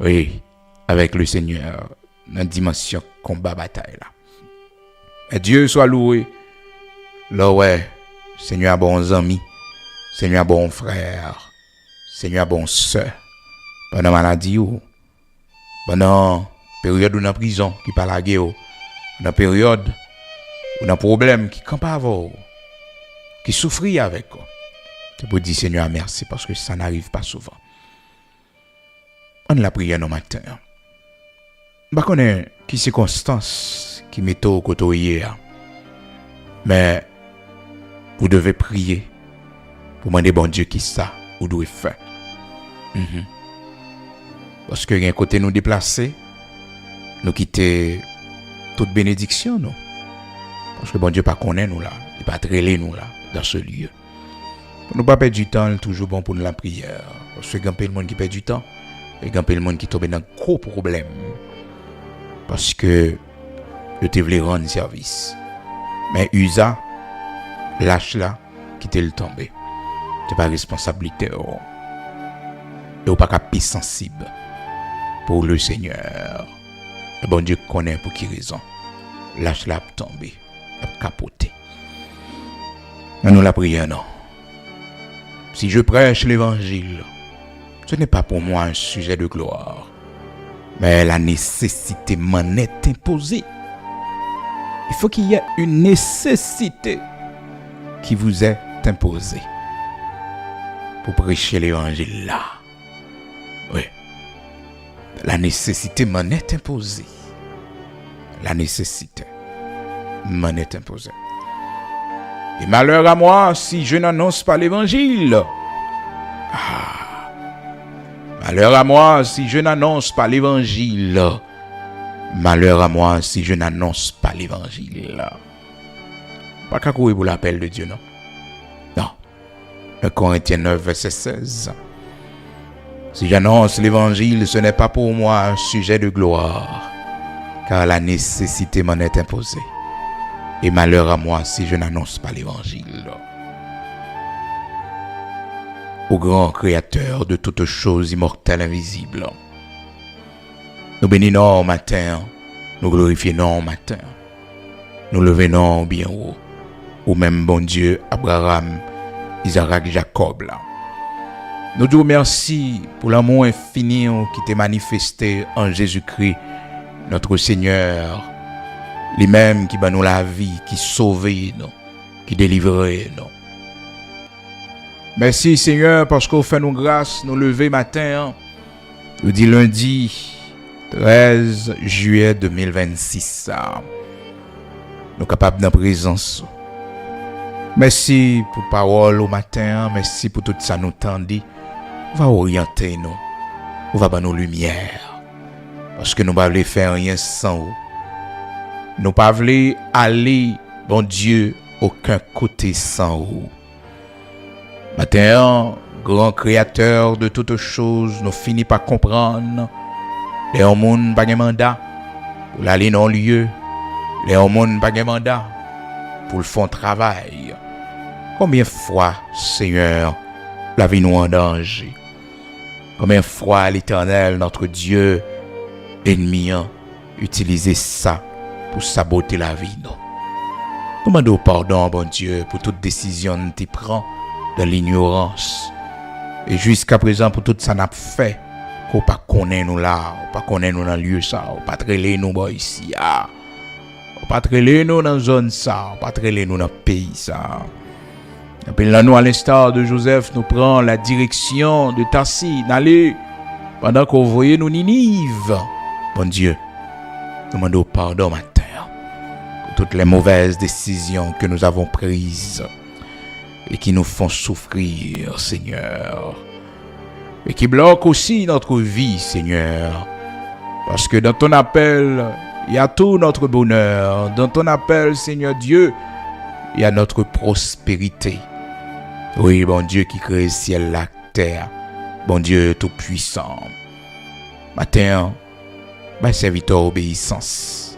oui, avec le Seigneur, dans la dimension combat bataille là. Mais Dieu soit loué. Là ouais, Seigneur bon amis, Seigneur bon frère, Seigneur bon sœur. Pendant maladie ou pendant période ou dans prison qui pas la guerre, dans période ou dans problème qui campe avant, qui souffrit avec. C'est pour dire Seigneur merci parce que ça n'arrive pas souvent. On la prière nos matin. Je ne connais pas qui circonstances qui mettent au côté hier. Mais vous devez prier pour demander bon Dieu qui ça vous devez faire. Parce que d'un côté nous déplacer, nous quitter toute bénédiction nous. Parce que bon Dieu pas connaît nous là, il pas trailer nous là dans ce lieu. Pour ne pas perdre du temps, toujours bon pour nous la prière. Parce que il y a plein de monde qui perd du temps, et il y a plein de monde qui tombe dans un gros problème. Parce que je te voulais rendre service. Mais Usa, lâche là, quitte le tomber. C'est pas responsabilité. Et ou pas capable sensible pour le Seigneur. Et bon Dieu connaît pour qui raison. Lâche là pour tomber, pour capoter. Nous la prière non. Si je prêche l'évangile, ce n'est pas pour moi un sujet de gloire, mais la nécessité m'en est imposée. Il faut qu'il y ait une nécessité qui vous est imposée pour prêcher l'évangile là. Oui. La nécessité m'en est imposée. La nécessité m'en est imposée. Et malheur à moi si je n'annonce pas l'évangile. Malheur à moi si je n'annonce pas l'évangile. Malheur à moi si je n'annonce pas l'évangile. Pas qu'à courir pour l'appel de Dieu, non? Non. 1 Corinthiens 9, verset 16. Si j'annonce l'évangile, ce n'est pas pour moi un sujet de gloire, car la nécessité m'en est imposée. Et malheur à moi si je n'annonce pas l'évangile. Au grand créateur de toutes choses immortelles invisibles, nous bénissons au matin, nous glorifions au matin, nous levons bien haut, au même bon Dieu, Abraham, Isaac, Jacob. Là. Nous disons merci pour l'amour infini qui t'est manifesté en Jésus-Christ, notre Seigneur, lui-même qui bat nous la vie, qui sauve nous, qui délivre nous. Merci Seigneur parce qu'on fait nous grâce, nous lever matin, nous dit lundi 13 juillet 2026. Nous sommes capables de présence. Merci pour parole au matin, merci pour tout ça nous tendit. On va orienter nous, on va dans nos lumières. Parce que nous ne voulons pas faire rien sans vous. Nous ne pas aller, bon Dieu, aucun côté sans vous. Matin, grand créateur de toutes choses, nous finissons par comprendre. Les hommes n'ont pas de mandat pour aller dans le lieu. Les hommes n'ont pas de mandat pour le fond travail. Combien de fois, Seigneur, la vie nous en danger? Combien de fois l'Éternel, notre Dieu, ennemi, utiliser ça pour saboter la vie, non? Nous demandons pardon, bon Dieu, pour toute décision que tu prends de l'ignorance. Et jusqu'à présent, pour tout ça n'a fait, qu'on pas connaît nous là, on pas connaît nous dans le lieu ça, on pas trailer nous ici, on pas trailer nous dans la zone ça, on pas trailer nous dans le pays ça. Et là, nous, à l'instar de Joseph, nous prenons la direction de Tassi, d'aller, pendant qu'on voyait nous Ninive. Bon Dieu, nous demandons pardon matin pour toutes les mauvaises décisions que nous avons prises et qui nous font souffrir, Seigneur. Et qui bloquent aussi notre vie, Seigneur. Parce que dans ton appel, il y a tout notre bonheur. Dans ton appel, Seigneur Dieu, il y a notre prospérité. Oui, bon Dieu qui crée le ciel, la terre. Bon Dieu tout-puissant. Matin, ma serviteur obéissance.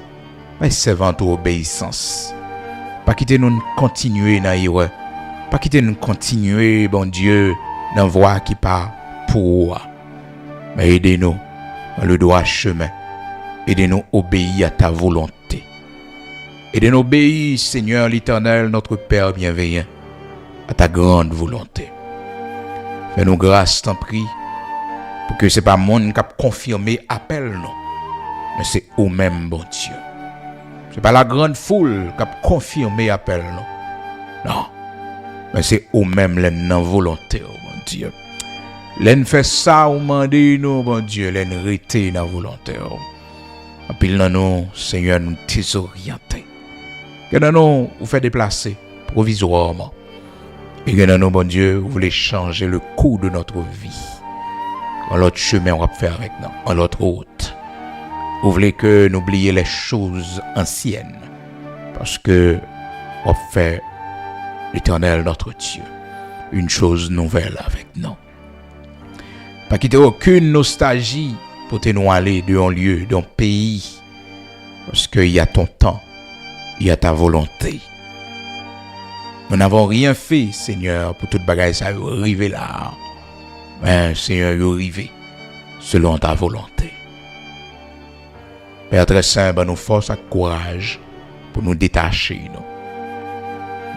Ma servante obéissance. Pas quitter nous continuer dans l'erreur. Pas quitter nous continuer, bon Dieu, dans la voie qui part pour. Mais aidez-nous dans le droit chemin. Aidez-nous à obéir à ta volonté. Aidez-nous à obéir, Seigneur l'Éternel, notre Père bienveillant, à ta grande volonté. Fais-nous grâce, t'en prie, pour que ce n'est pas le monde qui a confirmé appel, non. Mais c'est eux-mêmes, bon Dieu. Ce n'est pas la grande foule qui a confirmé appel, non. Non. Mais c'est eux-mêmes les non-volontaires, bon Dieu. L'en fait ça, ou mandé nous, bon Dieu, l'en rete dans volontaire. En pile dans nous, Seigneur, nous désorienter. Que dans nous, vous faites déplacer provisoirement. Et que dans nous, bon Dieu, vous voulez changer le cours de notre vie. En l'autre chemin, on va faire avec nous. En l'autre route. Vous voulez que nous oublions les choses anciennes. Parce que on va faire l'Éternel, notre Dieu, une chose nouvelle avec nous. Pas quitter aucune nostalgie pour te nous aller d'un lieu, d'un pays. Parce qu'il y a ton temps, il y a ta volonté. Nous n'avons rien fait, Seigneur, pour toute bagaille ça arriver là. Mais Seigneur, il arrivé selon ta volonté. Père très saint, ben nous force et courage pour nous détacher, nous.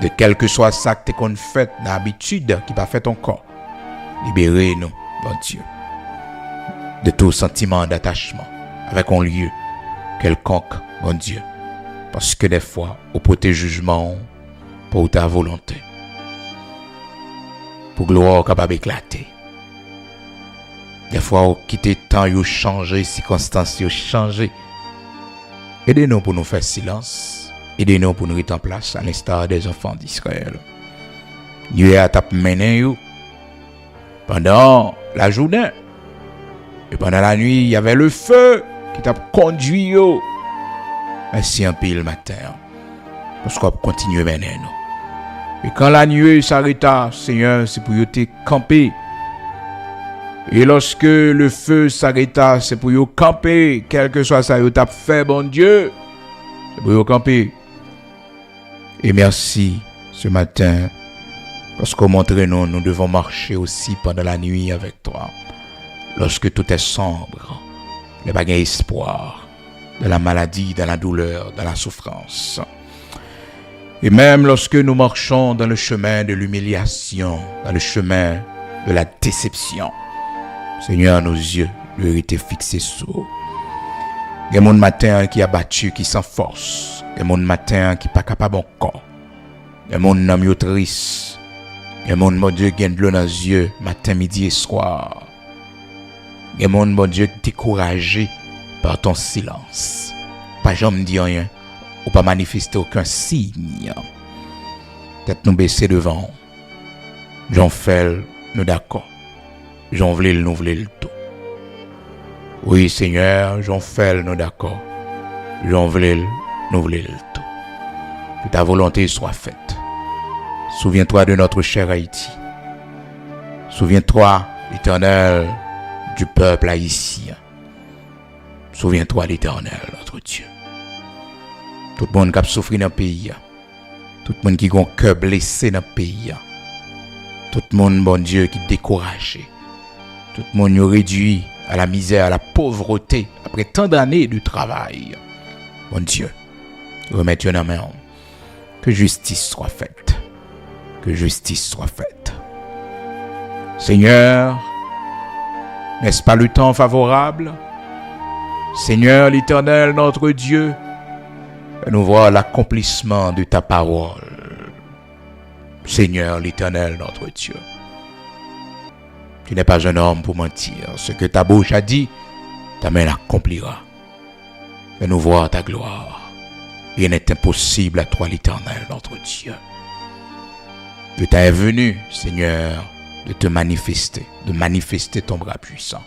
De quel que soit ça que tu as fait, d'habitude qui pas fait encore. Libérez-nous, bon Dieu, de tout sentiment d'attachement avec un lieu quelconque, bon Dieu. Parce que des fois, au côté jugement, pour ta volonté, pour gloire capable d'éclater. Des fois, au quitter temps, il changer, circonstances, il changer. Aidez-nous pour nous faire silence. Aidez-nous pour nous mettre en place à l'instar des enfants d'Israël. Dieu a tapé mené pendant la journée. Et pendant la nuit, il y avait le feu qui t'a conduit. Ainsi un pile matin. Parce qu'on continue mener nous. Et quand la nuit s'arrêta, Seigneur, c'est pour te camper. Et lorsque le feu s'arrêta, c'est pour vous camper. Quel que soit ça, vous t'a fait, bon Dieu. C'est pour vous camper. Et merci ce matin. Parce qu'au montrez-nous, nous devons marcher aussi pendant la nuit avec toi. Lorsque tout est sombre, il n'y a pas d'espoir. De la maladie, de la douleur, de la souffrance. Et même lorsque nous marchons dans le chemin de l'humiliation, dans le chemin de la déception, Seigneur, nos yeux lui étaient fixés sur. Il y a mon matin qui a battu, qui sans force. Il y a mon matin qui n'est pas capable encore. Il y a mon âme triste. Il y a mon Dieu qui a de l'eau dans les yeux, matin, midi et soir. Il y a mon Dieu découragé par ton silence. Pas jamais dit rien, ou pas manifester aucun signe. Peut-être nous baisser devant. J'en fais, nous d'accord. J'en voulais nous voulait le tout. Oui, Seigneur, j'en fais, nous d'accord. J'en voulais nous voulait le tout. Que ta volonté soit faite. Souviens-toi de notre cher Haïti. Souviens-toi, l'Éternel, du peuple haïtien. Souviens-toi, l'Éternel, notre Dieu. Tout le monde qui a souffert dans le pays. Tout le monde qui a un cœur blessé dans le pays. Tout le monde, bon Dieu, qui est découragé. Tout le monde est réduit à la misère, à la pauvreté, après tant d'années de travail. Bon Dieu, remets-toi dans la main. Que justice soit faite. Que justice soit faite. Seigneur, n'est-ce pas le temps favorable? Seigneur l'Éternel, notre Dieu, nous voir l'accomplissement de ta parole. Seigneur l'Éternel, notre Dieu, tu n'es pas un homme pour mentir. Ce que ta bouche a dit, ta main l'accomplira. Fais-nous voir ta gloire. Rien n'est impossible à toi, l'Éternel, notre Dieu. Le temps est venu, Seigneur, de te manifester, de manifester ton bras puissant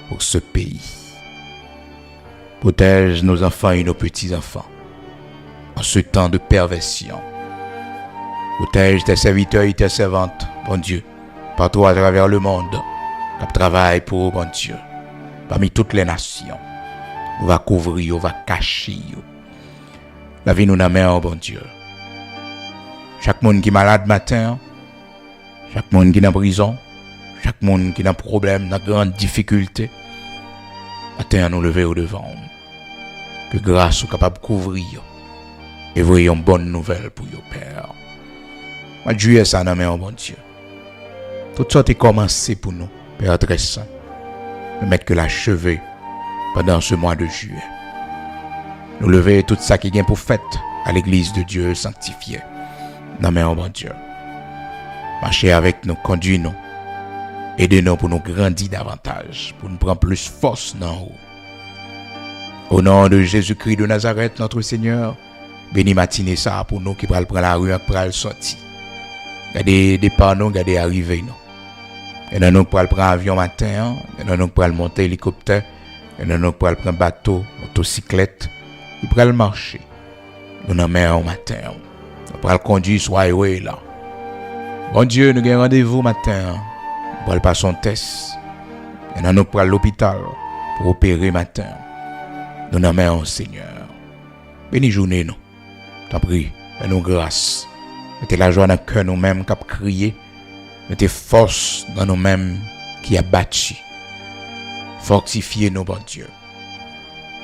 pour ce pays. Protège nos enfants et nos petits-enfants en ce temps de perversion. Protège tes serviteurs et tes servantes, bon Dieu, partout à travers le monde, qui travaillent pour, bon Dieu, parmi toutes les nations. On va couvrir, on va cacher. La vie nous amène, bon Dieu. Chaque monde qui est malade matin, chaque monde qui est en prison, chaque monde qui a un problème, dans grande difficulté, matin nous lever au devant. Que grâce soit capable de couvrir et voyons une bonne nouvelle pour your Père. Moi, Dieu, ça n'a pas bon Dieu. Tout ça est commencé pour nous, Père très saint, de mettre que l'achever pendant ce mois de juillet. Nous lever tout ça qui vient pour fête à l'église de Dieu sanctifiée. Non mais bon Dieu. Marchez avec nous, conduis-nous. Aidez-nous pour nous grandir davantage, pour nous prendre plus force dans haut. Au nom de Jésus-Christ de Nazareth, notre Seigneur, bénis matinée ça pour nous qui pral prendre la rue et pral sortir. Gardez départ nous, gardez arriver nous. Et nous pral prendre avion matin, et nous pral monter hélicoptère, et nous pral prendre bateau, motocyclette, il pral marcher. Nous n'en mettons matin. Nous pral conduire soit là. Bon Dieu, nous avons rendez-vous matin. Nous pral passer un test. Et nous pral l'hôpital pour opérer matin. Nous n'en mettons Seigneur. Béni journée nous. T'en prie, fais-nous grâce. Mettez la joie dans le cœur nous-mêmes qui a crié. Mettez force dans nous-mêmes qui a battu. Fortifiez-nous, bon Dieu,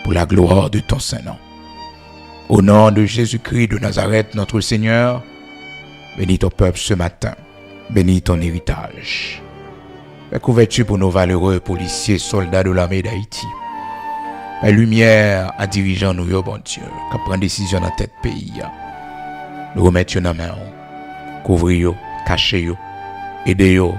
pour la gloire de ton Saint-Nom. Au nom de Jésus-Christ de Nazareth, notre Seigneur, bénis ton peuple ce matin. Bénis ton héritage. Fais couverture pour nos valeureux policiers, soldats de l'armée d'Haïti. La lumière à dirigeant nous, bon Dieu, qui prend décision dans tête pays. Nous remettons dans la main. Couvrez-vous, cachez-vous, aidez-vous